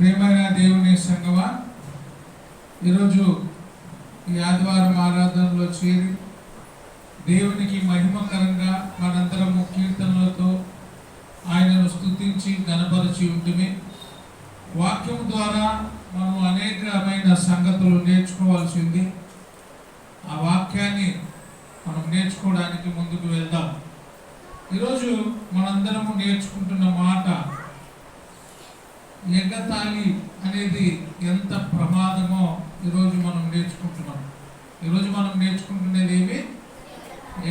ప్రియమైన దేవుని సంగమా, ఈరోజు ఈ ఆదివారం ఆరాధనలో చేరి దేవునికి మహిమకరంగా మనందరము కీర్తనలతో ఆయనను స్తుతించి గణపరిచి ఉంటుంది. వాక్యం ద్వారా మనం అనేకమైన సంగతులు నేర్చుకోవాల్సింది. ఆ వాక్యాన్ని మనం నేర్చుకోవడానికి ముందుకు వెళ్దాం. ఈరోజు మనందరము నేర్చుకుంటున్న మాట, ఎగతాళి అనేది ఎంత ప్రమాదమో ఈరోజు మనం నేర్చుకుంటున్నాం. ఈరోజు మనం నేర్చుకుంటున్నది ఏమి?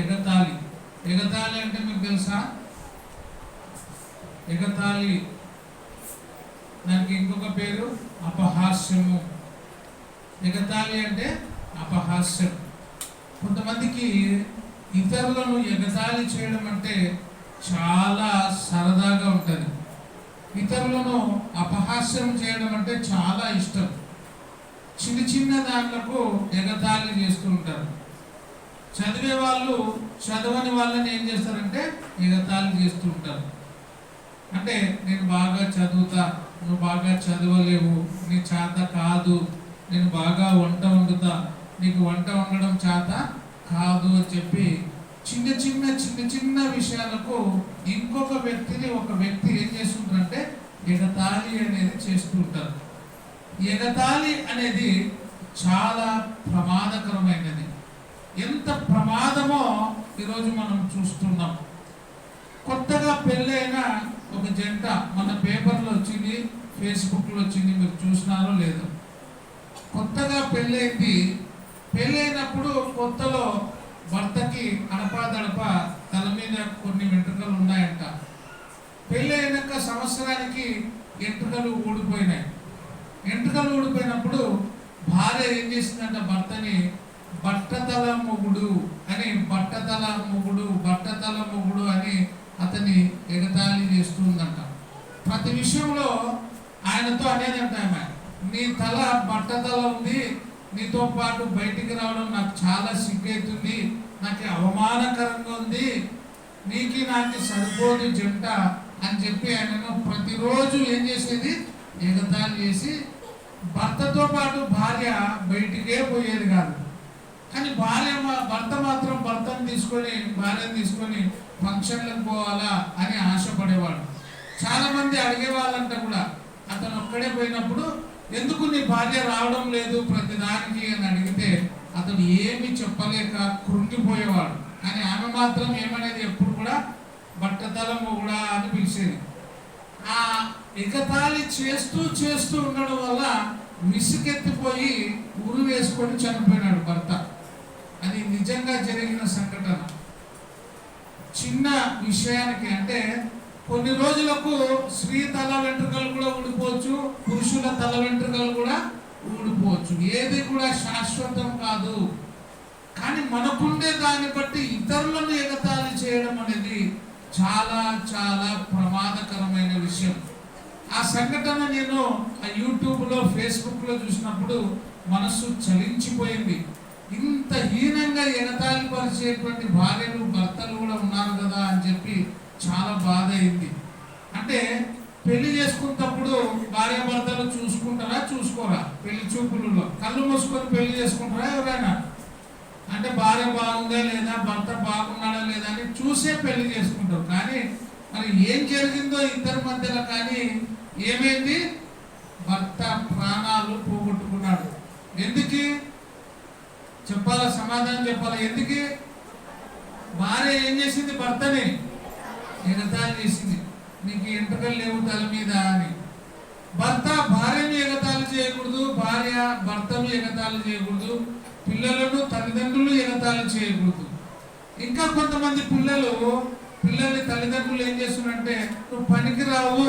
ఎగతాళి. ఎగతాళి అంటే మీకు తెలుసా? ఎగతాళి దానికి ఇంకొక పేరు అపహాస్యము. ఎగతాళి అంటే అపహాస్యం. కొంతమందికి ఇతరులను ఎగతాళి చేయడం అంటే చాలా సరదాగా ఉంటుంది. ఇతరులను అపహాస్యం చేయడం అంటే చాలా ఇష్టం. చిన్న చిన్న దాంట్లకు ఎగతాళి చేస్తూ ఉంటారు. చదివే వాళ్ళు చదవని వాళ్ళని ఏం చేస్తారంటే ఎగతాళి చేస్తూ ఉంటారు. అంటే నేను బాగా చదువుతా, నువ్వు బాగా చదవలేవు, నీ చేత కాదు, నేను బాగా వంట వండుతా, నీకు వంట వండడం చేత కాదు అని చెప్పి చిన్న చిన్న విషయాలకు ఇంకొక వ్యక్తిని ఒక వ్యక్తి ఏం చేస్తుంటారంటే ఎగతాళి అనేది చేస్తూ ఉంటారు. ఎగతాళి అనేది చాలా ప్రమాదకరమైనది. ఎంత ప్రమాదమో ఈరోజు మనం చూస్తున్నాం. కొత్తగా పెళ్ళైన ఒక జంట మన పేపర్లో వచ్చింది, ఫేస్బుక్లో వచ్చింది, మీరు చూసినారో లేదో. కొత్తగా పెళ్ళైనప్పుడు కొత్తలో భర్తకి అడపాదడప తల మీద కొన్ని వెంట్రుకలు ఉన్నాయంట. పెళ్ళైనాక సంవత్సరానికి వెంట్రుకలు ఊడిపోయినాయి. వెంట్రుకలు ఊడిపోయినప్పుడు భార్య ఏం చేసిందంట, భర్తని బట్టతల మొగుడు అని అతన్ని ఎగతాళి చేస్తుందంట. ప్రతి విషయంలో ఆయనతో అనేదంట ఆమె, నీ తల బట్టతల ఉంది, నీతో పాటు బయటికి రావడం నాకు చాలా సిగ్గైతుంది, నాకు అవమానకరంగా ఉంది, నీకు నాకు సరిపోదు జంట అని చెప్పి ఆయనను ప్రతిరోజు ఏం చేసేది, ఎగతాళి చేసి భర్తతో పాటు భార్య బయటికే పోయేది కాదు. కానీ భర్త మాత్రం భార్యను తీసుకొని ఫంక్షన్లకు పోవాలా అని ఆశపడేవాడు. చాలా మంది అడిగేవాళ్ళంట కూడా, అతను ఒక్కడే పోయినప్పుడు ఎందుకు నీ భార్య రావడం లేదు ప్రతిదానికి అని అడిగితే అతడు ఏమి చెప్పలేక కృంగిపోయేవాడు. కానీ ఆమె మాత్రం ఏమనేది, ఎప్పుడు కూడా బట్టతల మొగుడా అని పిలిచేది. ఆ ఎగతాళి చేస్తూ ఉండడం వల్ల విసుకెత్తిపోయి ఉరి వేసుకొని చనిపోయినాడు భర్త. అది నిజంగా జరిగిన సంఘటన. చిన్న విషయానికి అంటే కొన్ని రోజులకు స్త్రీ తల వెంట్రుకలు కూడా ఊడిపోవచ్చు, పురుషుల తల వెంట్రుకలు కూడా ఊడిపోవచ్చు. ఏది కూడా శాశ్వతం కాదు. కానీ మనకుండే దాన్ని బట్టి ఇతరులను ఎగతాళి చేయడం అనేది చాలా చాలా ప్రమాదకరమైన విషయం. ఆ సంఘటన నేను యూట్యూబ్లో, ఫేస్బుక్లో చూసినప్పుడు మనసు చలించిపోయింది. ఇంత హీనంగా ఎగతాళి పరిచేటువంటి భార్యలు, భర్తలు కూడా ఉన్నారు కదా అని చెప్పి చాలా బాధ అయింది. అంటే పెళ్లి చేసుకున్నప్పుడు భార్య భర్తలు చూసుకోరా? పెళ్లి చూపులలో కళ్ళు మూసుకొని పెళ్లి చేసుకుంటారా ఎవరైనా? అంటే భార్య బాగుందా లేదా, భర్త బాగున్నాడా లేదా అని చూసే పెళ్లి చేసుకుంటారు. కానీ మరి ఏం జరిగిందో ఇద్దరి మధ్యలో, కానీ ఏమైంది, భర్త ప్రాణాలు పోగొట్టుకున్నాడు. ఎందుకు చెప్పాలా? సమాధానం చెప్పాలా? ఎందుకు? భార్య ఏం చేసింది, భర్తని ఎగతాళి చేసింది, నీకు ఎంట్రుకలు లేవు తల మీద అని. భర్త భార్యను ఎగతాళి చేయకూడదు, భార్య భర్తను ఎగతాళి చేయకూడదు, పిల్లలను తల్లిదండ్రులు ఎగతాళి చేయకూడదు. ఇంకా కొంతమంది పిల్లల్ని తల్లిదండ్రులు ఏం చేస్తున్నారంటే, నువ్వు పనికిరావు,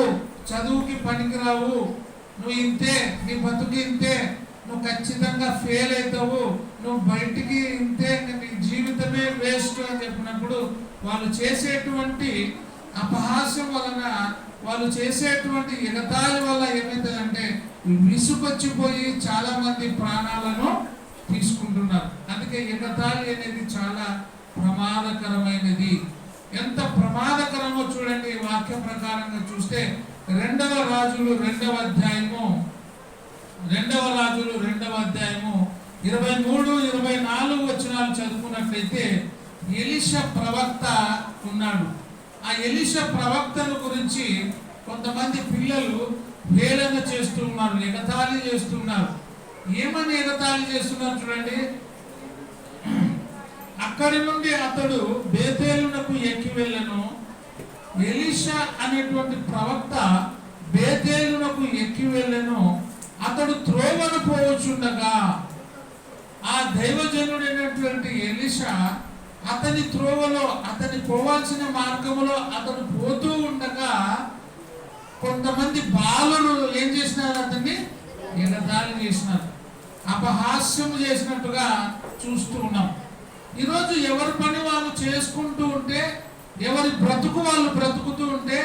చదువుకి పనికిరావు, నువ్వు ఇంతే, నీ బతుకు ఇంతే, నువ్వు ఖచ్చితంగా ఫెయిల్ అవుతావు, నువ్వు బయటికి ఇంతే, నీ జీవితమే వేస్ట్ అని చెప్పినప్పుడు వాళ్ళు చేసేటువంటి అపహాస్యం వలన, వాళ్ళు చేసేటువంటి ఎగతాళి వల్ల ఏమవుతుందంటే విసుకొచ్చిపోయి చాలా మంది ప్రాణాలను తీసుకుంటున్నారు. అందుకే ఎగతాళి అనేది చాలా ప్రమాదకరమైనది. ఎంత ప్రమాదకరమో చూడండి. వాక్య ప్రకారంగా చూస్తే రెండవ రాజులు రెండవ అధ్యాయము 23-24 వచనాలు చదువుకున్నట్లయితే ఎలీషా ప్రవక్త ఉన్నాడు. ఆ ఎలీషా ప్రవక్తను గురించి కొంతమంది పిల్లలు హేళన చేస్తూ ఉన్నారు, ఎగతాళి చేస్తున్నారు. ఏమని ఎగతాళి చేస్తున్నారు చూడండి. అక్కడి నుండి అతడు బేతేలునకు ఎక్కి వెళ్ళను. ఎలీషా అనేటువంటి ప్రవక్త బేతేలునకు ఎక్కి వెళ్ళను. అతడు త్రోవను పోవచుండగా ఆ దైవజనుడైనటువంటి ఎలీషా అతని త్రోవలో, అతని పోవాల్సిన మార్గంలో అతడు పోతూ ఉండగా కొంతమంది బాలురు ఏం చేసినారు? అతన్ని ఎగతాళి చేసినారు, అపహాస్యం చేసినట్టుగా చూస్తూ ఉన్నాం. ఈరోజు ఎవరి పని వాళ్ళు చేసుకుంటూ ఉంటే, ఎవరి బ్రతుకు వాళ్ళు బ్రతుకుతూ ఉంటే,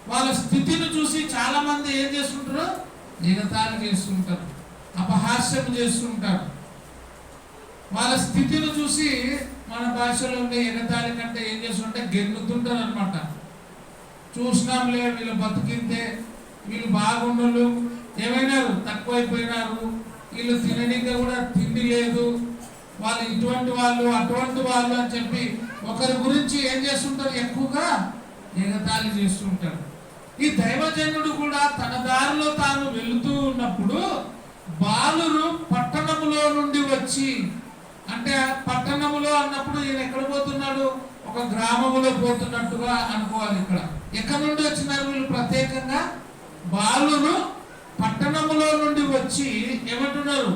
వాళ్ళ స్థితిని చూసి చాలా మంది ఏం చేస్తుంటారు? ఎగతాళి చేస్తుంటారు, అపహాస్యం చేస్తుంటారు. వాళ్ళ స్థితిని చూసి మన భాషలో ఉండే ఎగతాళి కంటే ఏం చేస్తుంటే గెలుగుతుంటారు అనమాట. చూసినాంలే వీళ్ళు బతికిందే, వీళ్ళు బాగుండరు, ఏమైనారు తక్కువైపోయినారు, వీళ్ళు తినడానికి కూడా తిండి లేదు, వాళ్ళు ఇటువంటి వాళ్ళు అటువంటి వాళ్ళు అని చెప్పి ఒకరి గురించి ఏం చేస్తుంటారు? ఎక్కువగా ఎగతాళి చేస్తుంటారు. ఈ దైవజనుడు కూడా తన దారిలో తాను వెళుతూ ఉన్నప్పుడు బాలురు పట్టణములో నుండి వచ్చి, అంటే పట్టణములో అన్నప్పుడు ఈయన ఎక్కడ పోతున్నాడు? ఒక గ్రామములో పోతున్నట్టుగా అనుకోవాలి. ఇక్కడ ఎక్కడి నుండి వచ్చినారు వీళ్ళు? ప్రత్యేకంగా బాలురు పట్టణములో నుండి వచ్చి ఏమంటున్నారు?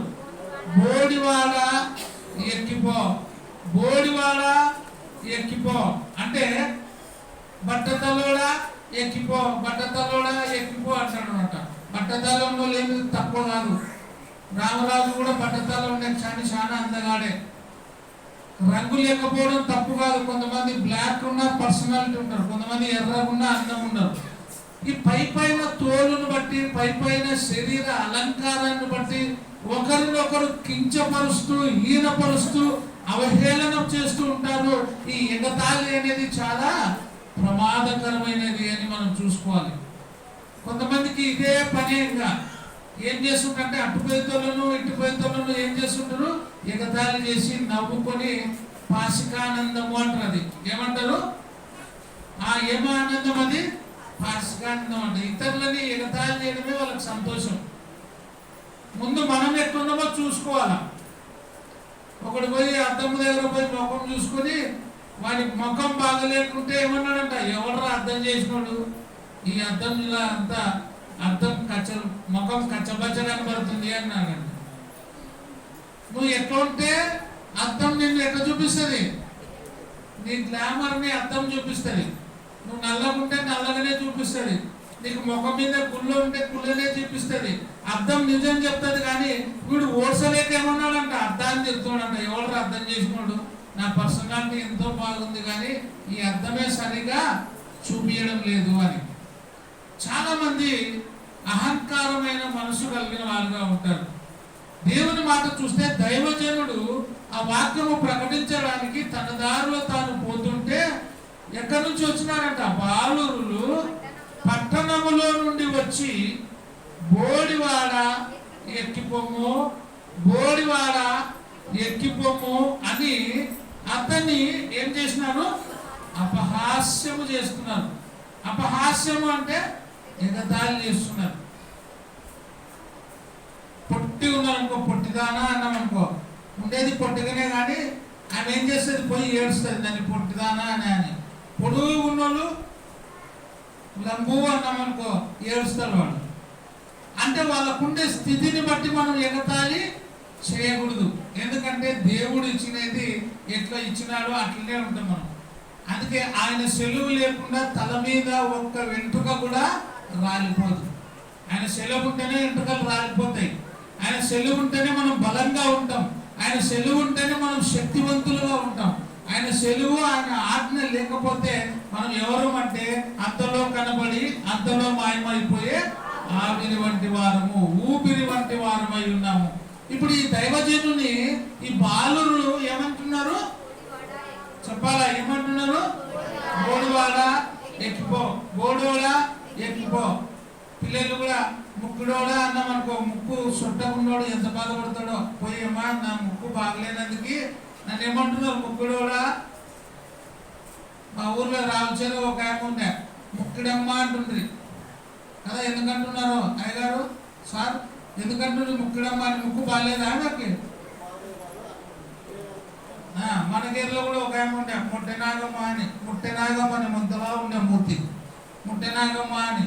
బోడివాడ ఎక్కిపో, బోడివాడ ఎక్కిపో అంటే బట్టతలోడా ఎక్కిపో, బట్టతలోడా ఎక్కిపో అంటాడు అనమాట. బట్టతలంలో లేదు తక్కువ కాదు. రామరాజు కూడా బట్టతలం ఉండే చాలా అందగాడే. రంగు లేకపోవడం తప్పు కాదు. కొంతమంది బ్లాక్ ఉన్న పర్సనాలిటీ ఉంటారు, కొంతమంది ఎర్రగున్న అందం ఉండరు. ఈ పైన తోలును బట్టి, పైన శరీర అలంకారాన్ని బట్టి ఒకరినొకరు కించపరుస్తూ, హీనపరుస్తూ, అవహేళన చేస్తూ ఉంటారు. ఈ ఎగతాళి అనేది చాలా ప్రమాదకరమైనది అని మనం చూసుకోవాలి. కొంతమందికి ఇదే పనేగా ఏం చేస్తుంటారంటే అటుపైతోళ్ళను ఇటుపైతోళ్ళను ఏం చేస్తుంటారు? ఎగతాళి చేసి నవ్వుకొని పాసికానందము అంటారు. అది ఏమంటారు? ఏమో ఆనందం, అది పాసికానందం అంటే ఇతరులని ఎగతాళి చేయడమే వాళ్ళకి సంతోషం. ముందు మనం ఎట్లున్నామో చూసుకోవాలా. ఒకడు పోయి అద్దం దగ్గర పోయి ముఖం చూసుకొని వాడి ముఖం బాగలేకుంటే ఏమన్నాడంట? ఎవడరా అర్థం చేసినాడు? ఈ అద్దం ఇలా అంతా అర్థం ముఖం కచ్చబచ్చ కనబడుతుంది అన్నాడంట. నువ్వు ఎట్లా ఉంటే అద్దం నిన్ను ఎట్లా చూపిస్తుంది? నీ గ్లామర్ని అద్దం చూపిస్తుంది. నువ్వు నల్లగుంటే నల్లగానే చూపిస్తుంది, నీకు ముఖం మీద గుళ్ళు ఉంటే గుళ్ళనే చూపిస్తుంది. అద్దం నిజం చెప్తుంది. కానీ వీడు ఓడ్సలేక ఏమన్నాడంట? అద్దాన్ని చెప్తున్నాడంట. ఎవరు అర్థం చేసినాడు? నా పర్సనాలిటీ ఎంతో బాగుంది కానీ ఈ అర్థమే సరిగా చూపించడం లేదు అని. చాలా మంది అహంకారమైన మనసు కలిగిన వాళ్ళుగా ఉంటారు. దేవుని మాట చూస్తే దైవజనుడు ఆ వాక్యము ప్రకటించడానికి తన దారిలో తాను పోతుంటే ఎక్కడి నుంచి వచ్చినారంట? బాలురులు పట్టణములో నుండి వచ్చి బోడివాడ ఎక్కిపోము, బోడివాడ ఎక్కిపోము అని అతన్ని ఏం చేసినారు? అపహాస్యము చేస్తున్నారు. అపహాస్యము అంటే ఎగతాళి చేస్తున్నారు. పొట్టి ఉన్నారనుకో, పొట్టిదానా అన్నాం అనుకో, ఉండేది పొట్టిగానే కానీ ఆమె ఏం చేస్తుంది? పోయి ఏడుస్తుంది దాన్ని పొట్టిదానా అని. పొడుగు ఉన్నోళ్ళు లంబు అన్నామనుకో ఏడుస్తారు వాళ్ళు. అంటే వాళ్ళకుండే స్థితిని బట్టి మనం ఎగతాళి చేయకూడదు. ఎందుకంటే దేవుడు ఇచ్చినది ఎట్లా ఇచ్చినాడో అట్లనే ఉంటాం మనం. అందుకే ఆయన సెలవు లేకుండా తల మీద ఒక్క వెంట్రుక కూడా రాలిపోదు. ఆయన సెలవు ఉంటేనే వెంట్రుకలు రాలిపోతాయి. ఆయన సెలవు ఉంటేనే మనం బలంగా ఉంటాం. ఆయన సెలవు ఉంటేనే మనం శక్తివంతులుగా ఉంటాం. ఆయన సెలవు, ఆయన ఆజ్ఞ లేకపోతే మనం ఎవరు అంటే అంతలో కనబడి అంతలో మాయమైపోయే ఆవిరి వంటి వారము, ఊపిరి వంటి వారమై ఉన్నాము. ఇప్పుడు ఈ దైవజనుని ఈ బాలురు ఏమంటున్నారు? చెప్పాలా? ఏమంటున్నారు? బోడివాడ ఎక్కిపో, బోడివాడ ఎక్కిపో. పిల్లలు కూడా ముక్కుడోడా అన్నాం అనుకో, ముక్కు చుట్టకున్నోడు ఎంత బాధపడతాడో, పోయేమ్మా నా ముక్కు బాగలేనందుకు నన్ను ఏమంటున్నారు ముక్కుడోడా. మా ఊర్లో రావుచేలో ఒక ఆయన ఉండే, ముక్కుడమ్మ అంటుండ్రి కదా. ఎందుకంటున్నారు అయ్యగారు సార్, ఎందుకంటుండ్రి ముక్కుడమ్మ అని? ముక్కు బాగాలేదా నాకు? మనగేరులో కూడా ఒక ఆయన ఉండే, ముట్టెనాగమ్మ అని. ముట్టెనాగమ్మ అని ముంతలా ఉండే మూర్తి, ముట్టెనాగమ్మ అని.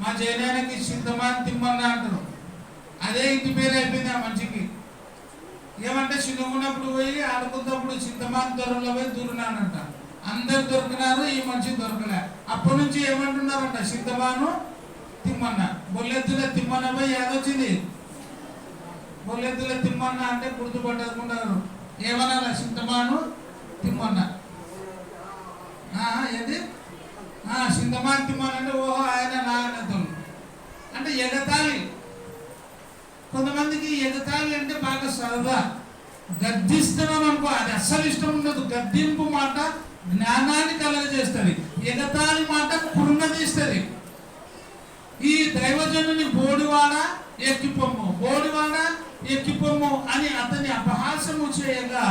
మా జైనానికి చింతమాన్ తిమ్మన్న అంటారు, అదే ఇంటి పేరు అయిపోయింది ఆ మనిషికి. ఏమంటే చిన్నగున్నప్పుడు పోయి ఆడుకున్నప్పుడు చింతమాన్ దొరలో పోయి దూరినానంట. అందరు దొరికినారు, ఈ మనిషి దొరకలే. అప్పటి నుంచి ఏమంటున్నారంట, చింతమాను తిమ్మన్న. బొల్లెద్దుల తిమ్మన్న పోయి ఏదొచ్చింది, బొల్లెద్దుల తిమ్మన్న అంటే గుర్తుపట్టకుండారు. ఏమన్నా చింతమాను తిమ్మన్న ఏది చింతమాను తిమ్మన్న అంటే ఓహో ఆయన నాయనతలు అంటే ఎగతాళి. కొంతమందికి ఎగతాళి అంటే బాగా సరదా. గద్దిస్తున్నాం అనుకో, అది అస్సలు ఇష్టం ఉండదు. గద్దింపు మాట జ్ఞానాన్ని కలగజేస్తుంది, ఎగతాళి మాట కృంగదీస్తుంది. ఈ దైవజనుని బోడివాడ ఎక్కిపొమ్ము, బోడివాడ ఎక్కిపొమ్ము అని అతని అపహాసము చేయగా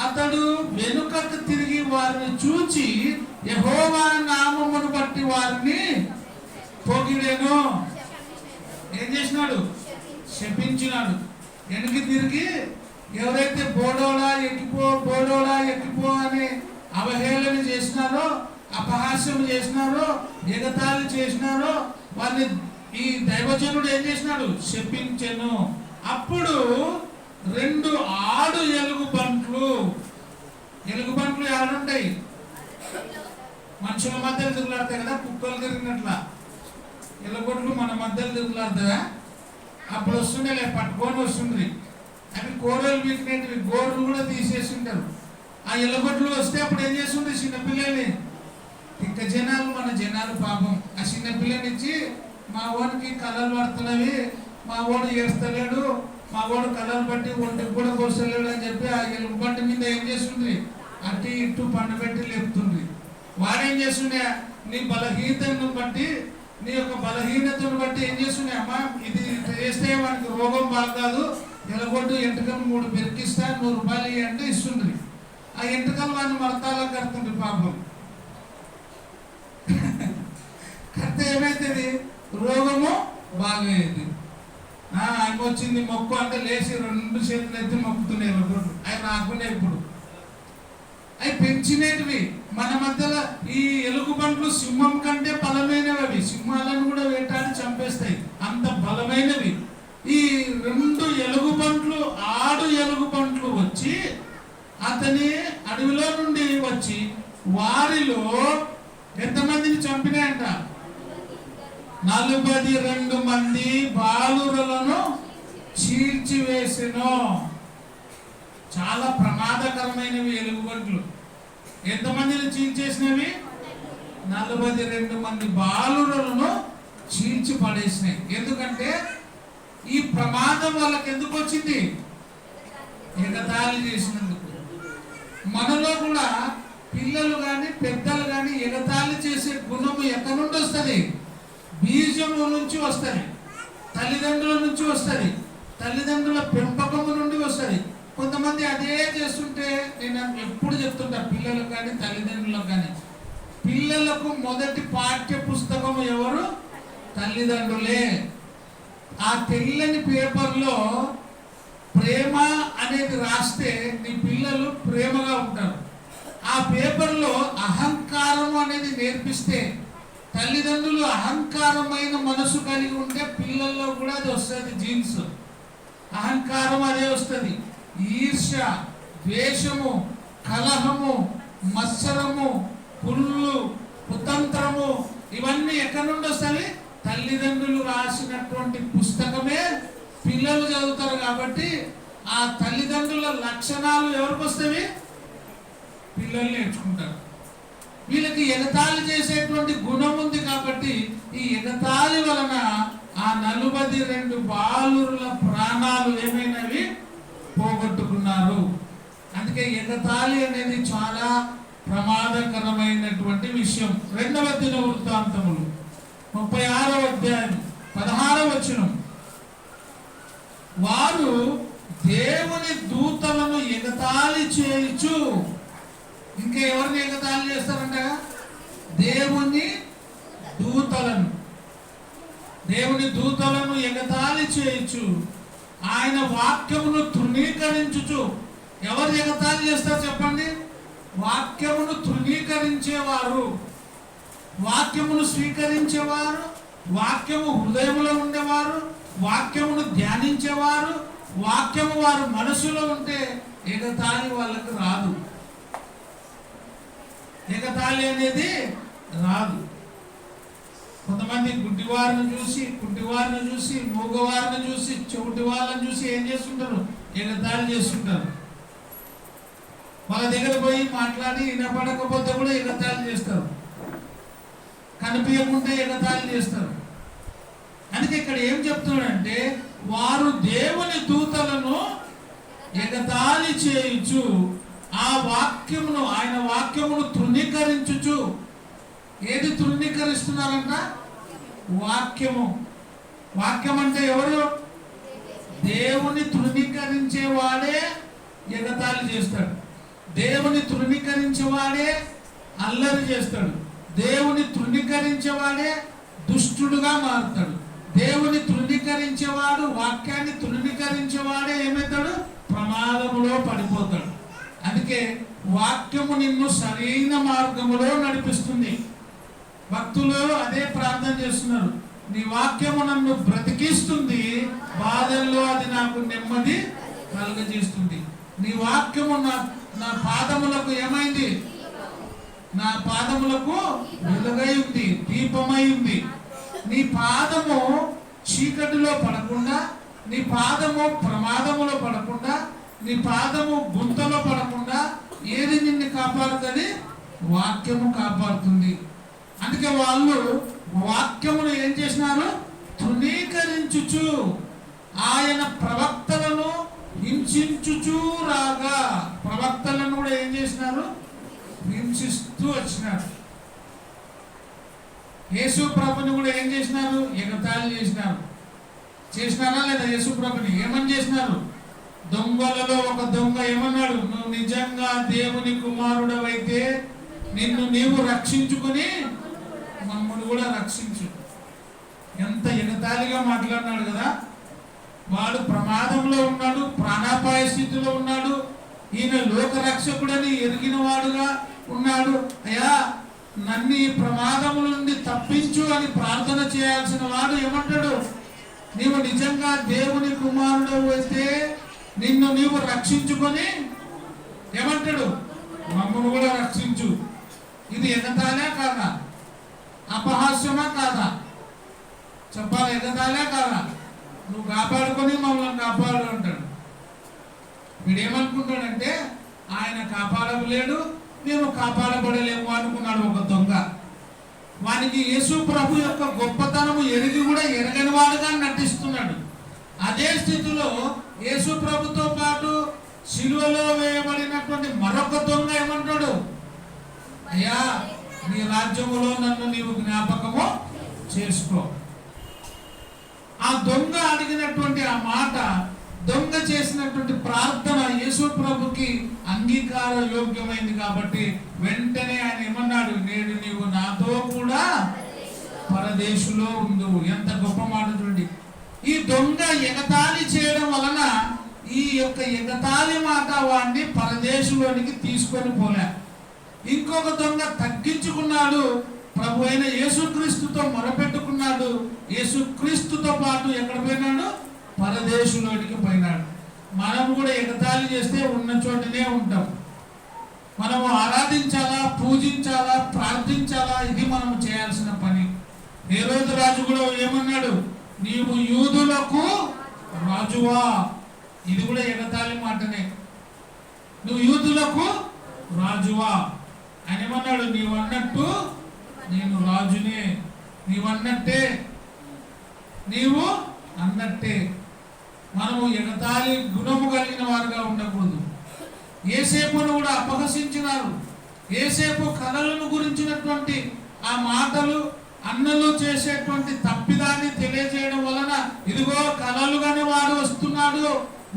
అతడు వెనుకకు తిరిగి వారిని చూచి యెహోవా నామమును బట్టి వారిని పొగిడెను. ఏం చేసినాడు? శపించినాడు. వెనక్కి తిరిగి ఎవరైతే బోడోలా ఎక్కిపో, బోడోలా ఎక్కిపో అని అవహేళన చేసినారో, అపహాస్యం చేసినారో, ఎగతాళి చేసినారో వారిని ఈ దైవజనుడు ఏం చేసినాడు? శపించెను. అప్పుడు 2 ఆడు ఎలుగుబంట్లు, ఎలుగుబంట్లు ఎవరుంటాయి? మనుషుల మధ్యలో తిరుగులాడతాయి కదా, కుక్కలు తిరిగినట్లా ఎలుగుబంట్లు మన మధ్యలో తిరుగులాడతాయా? అప్పుడు వస్తుండే పట్టుకొని వస్తుంది. అవి కోరలు వీటినేటివి, గోర్లు కూడా తీసేసి ఉంటారు. ఆ ఎలుగుబంట్లు వస్తే అప్పుడు ఏం చేస్తుండే? చిన్నపిల్లని, ఇంకా జనాలు మన జనాలు పాపం ఆ చిన్నపిల్లని ఇచ్చి మా వాడికి కలలు పడుతున్నవి, మా వాడు ఏడుస్తలేడు, మా వాడు కలలు బట్టి ఒంటికి కూడా కోస్తలేడు అని చెప్పి ఆ ఎలుగుబంటి మీద ఏం చేస్తుంది? అటు ఇటు పండబెట్టి లేపుతుంది. వాడేం చేస్తుండే? నీ బలహీనతను బట్టి, నీ యొక్క బలహీనతను బట్టి ఏం చేస్తుండే? అమ్మా ఇది చేస్తే వానికి రోగం బాగాదు, ఎలగొట్టు ఎంటుకలు 3 పెరికిస్తా, 100 రూపాయలు అంటే ఇస్తుంది. ఆ ఎంటుకలు వాడిని మడతాలకు కడుతుంది పాపం. కడితే ఏమైతుంది? రోగము బాగయ్యేది. ఆయన వచ్చింది మొక్కు అంటే లేచి 2 చేతులు ఎత్తి మొక్కుతున్నాయి. అవి రాకుండా ఇప్పుడు అవి పెంచినవి మన మధ్యలో. ఈ ఎలుగుబంట్లు సింహం కంటే బలమైనవి. అవి సింహాలను కూడా వేటాడి చంపేస్తాయి, అంత బలమైనవి. ఈ 2 ఎలుగుబంట్లు, ఆడు ఎలుగుబంట్లు వచ్చి అతని అడవిలో నుండి వచ్చి వారిలో ఎంతమందిని చంపినాయంట? 42 మంది బాలురలను చీల్చివేసెను. చాలా ప్రమాదకరమైనవి ఎలుగుబంట్లు. ఎంతమందిని చీల్చేసినవి? 42 మంది బాలురలను చీల్చి పడేసినాయి. ఎందుకంటే ఈ ప్రమాదం వాళ్ళకి ఎందుకు వచ్చింది? ఎగతాళి చేసినందుకు. మనలో కూడా పిల్లలు కానీ పెద్దలు కానీ ఎగతాళి చేసే గుణము ఎక్కడి నుండి వస్తుంది? బీజము నుంచి వస్తుంది, తల్లిదండ్రుల నుంచి వస్తుంది, తల్లిదండ్రుల పెంపకము నుండి వస్తుంది. కొంతమంది అదే చేస్తుంటే నేను ఎప్పుడు చెప్తుంటా పిల్లలకు కానీ తల్లిదండ్రులకు కానీ, పిల్లలకు మొదటి పాఠ్య పుస్తకం ఎవరు? తల్లిదండ్రులే. ఆ తెల్లని పేపర్లో ప్రేమ అనేది రాస్తే నీ పిల్లలు ప్రేమగా ఉంటారు. ఆ పేపర్లో అహంకారం అనేది నేర్పిస్తే, తల్లిదండ్రులు అహంకారమైన మనసు కలిగి ఉంటే పిల్లల్లో కూడా అది వస్తుంది. జీన్స్ అహంకారం అదే వస్తుంది. ఈర్ష్య, ద్వేషము, కలహము, మత్సరము, కుళ్ళు, కుతంత్రము, ఇవన్నీ ఎక్కడి నుండి వస్తాయి? తల్లిదండ్రులు రాసినటువంటి పుస్తకమే పిల్లలు చదువుతారు. కాబట్టి ఆ తల్లిదండ్రుల లక్షణాలు ఎవరికి వస్తాయి? పిల్లలు నేర్చుకుంటారు. వీళ్ళకి ఎగతాళి చేసేటువంటి గుణం ఉంది కాబట్టి ఈ ఎగతాళి వలన ఆ 42 బాలురుల ప్రాణాలు ఏమైనవి? పోగొట్టుకున్నారు. అందుకే ఎగతాళి అనేది చాలా ప్రమాదకరమైనటువంటి విషయం. 2వ దినవృత్తాంతములు 36వ అధ్యాయం 16వ వచనం. వారు దేవుని దూతలను ఎగతాళి చేయుచు. ఇంకా ఎవరిని ఎగతాళి చేస్తారంట? దేవుని దూతలను. దేవుని దూతలను ఎగతాళి చేయుచు, ఆయన వాక్యమును తృణీకరించుచు. ఎవరు ఎగతాళి చేస్తారు చెప్పండి? వాక్యమును తృణీకరించేవారు, వాక్యమును స్వీకరించేవారు, వాక్యము హృదయములో ఉండేవారు, వాక్యమును ధ్యానించేవారు, వాక్యము వారు మనసులో ఉంటే ఎగతాళి వాళ్ళకు రాదు. ఎగతాళి అనేది రాదు. కొంతమంది గుడ్డివారిని చూసి మూగవారిని చూసి చెవిటి వాళ్ళని చూసి ఏం చేస్తుంటారు? ఎగతాళి చేస్తుంటారు. వాళ్ళ దగ్గర పోయి మాట్లాడి వినపడకపోతే కూడా ఎగతాళి చేస్తారు, కనిపించకుంటే ఎగతాళి చేస్తారు. అందుకే ఇక్కడ ఏం చెప్తున్నాడంటే, వారు దేవుని దూతలను ఎగతాళి చేయుచు, ఆ వాక్యమును, ఆయన వాక్యమును తృణీకరించుచు. ఏది తృణీకరిస్తున్నారంట? వాక్యము. వాక్యం అంటే ఎవరు? దేవుని తృణీకరించేవాడే ఎగతాళి చేస్తాడు. దేవుని తృణీకరించేవాడే అల్లరి చేస్తాడు. దేవుని తృణీకరించేవాడే దుష్టుడుగా మారుతాడు. దేవుని తృణీకరించేవాడు, వాక్యాన్ని తృణీకరించేవాడే ఏమవుతాడు? ప్రమాదములో పడిపోతాడు. అందుకే వాక్యము నిన్ను సరైన మార్గములో నడిపిస్తుంది. భక్తులు అదే ప్రార్థన చేస్తున్నారు. నీ వాక్యము నన్ను బ్రతికిస్తుంది, బాధల్లో అది నాకు నెమ్మది కలుగజేస్తుంది. నీ వాక్యము నా పాదములకు ఏమైంది? నా పాదములకు వెలుగై ఉంది, దీపమై ఉంది. నీ పాదము చీకటిలో పడకుండా, నీ పాదము ప్రమాదములో పడకుండా, నీ పాదము గుంతలో పడకుండా ఏది నిన్ను కాపాడుతుంది? వాక్యము కాపాడుతుంది. అందుకే వాళ్ళు వాక్యమును ఏం చేసినారు? తృణీకరించుచు, ఆయన ప్రవక్తలను హింసించుచు రాగా. ప్రవక్తలను కూడా ఏం చేసినారు? హింసిస్తూ వచ్చినారు. యేసు ప్రభుని కూడా ఏం చేసినారు? ఎగతాళి చేసినారు. చేసినారా లేదా? యేసు ప్రభుని ఏమని చేసినారు? దొంగలలో ఒక దొంగ ఏమన్నాడు? నువ్వు నిజంగా దేవుని కుమారుడవైతే నిన్ను నీవు రక్షించుకుని మమ్మల్ని కూడా రక్షించు. ఎంత ఎగతాళిగా మాట్లాడినాడు కదా. వాడు ప్రమాదంలో ఉన్నాడు, ప్రాణాపాయ స్థితిలో ఉన్నాడు. ఈయన లోక రక్షకుడని ఎరిగిన వాడుగా ఉన్నాడు. అయ్యా, నన్ను ఈ ప్రమాదముల నుండి తప్పించు అని ప్రార్థన చేయాల్సిన వాడు ఏమంటాడు? నీవు నిజంగా దేవుని కుమారుడు అయితే నిన్ను నీవు రక్షించుకొని ఏమంటాడు? మమ్మల్ని కూడా రక్షించు. ఇది ఎగతాళే కాదా? అపహాస్యమా కాదా? చెప్పాలి. ఎగతాళే కాదా? నువ్వు కాపాడుకొని మమ్మల్ని కాపాడు అంటాడు. వీడేమనుకుంటాడంటే ఆయన కాపాడలేడు, మేము కాపాడబడలేము అనుకున్నాడు ఒక దొంగ. వానికి యేసు ప్రభు యొక్క గొప్పతనము ఎరిగి కూడా ఎరగని వాడుగా నటిస్తున్నాడు. అదే స్థితిలో యేసు ప్రభుతో పాటు శిలువలో వేయబడినటువంటి మరొక దొంగ ఏమంటాడు? అయ్యా, నీ రాజ్యములో నన్ను నీవు జ్ఞాపకము చేసుకో. ఆ దొంగ అడిగినటువంటి ఆ మాట, దొంగ చేసినటువంటి ప్రార్థన యేసు ప్రభుకి అంగీకార యోగ్యమైంది కాబట్టి వెంటనే ఆయన ఏమన్నాడు? నేడు నీవు నాతో కూడా పరదేశులో ఉండు. ఎంత గొప్ప మాట చూడండి. ఈ దొంగ ఎగతాళి చేయడం వలన ఈ యొక్క ఎగతాళి మాట వాడిని పరదేశంలోనికి తీసుకొని పోలే. ఇంకొక దొంగ తగ్గించుకున్నాడు, ప్రభు అయిన యేసుక్రీస్తుతో మొరపెట్టుకున్నాడు. యేసుక్రీస్తుతో పాటు ఎక్కడ పోయినాడు? పరదేశంలోనికి పోయినాడు. మనం కూడా ఎగతాళి చేస్తే ఉన్న చోటనే ఉంటాం. మనము ఆరాధించాలా, పూజించాలా, ప్రార్థించాలా, ఇది మనం చేయాల్సిన పని. హేరోదు రాజు కూడా ఏమన్నాడు? నీవు యూదులకు రాజువా. ఇది కూడా ఎగతాళి మాటనే. నువ్వు యూదులకు రాజువా. ఆయన ఏమన్నాడు? నీవు అన్నట్టు నేను రాజునే, నీవన్నట్టే, నీవు అన్నట్టే. మనము ఎగతాళి గుణము కలిగిన వారుగా ఉండకూడదు. యేసేపును కూడా అపహసించినారు. యేసేపు కలలను గురించినటువంటి ఆ మాటలు అన్నలు చేసేటువంటి తప్పిదాన్ని తెలియజేయడం వలన ఇదిగో కలలుగానే వాడు వస్తున్నాడు,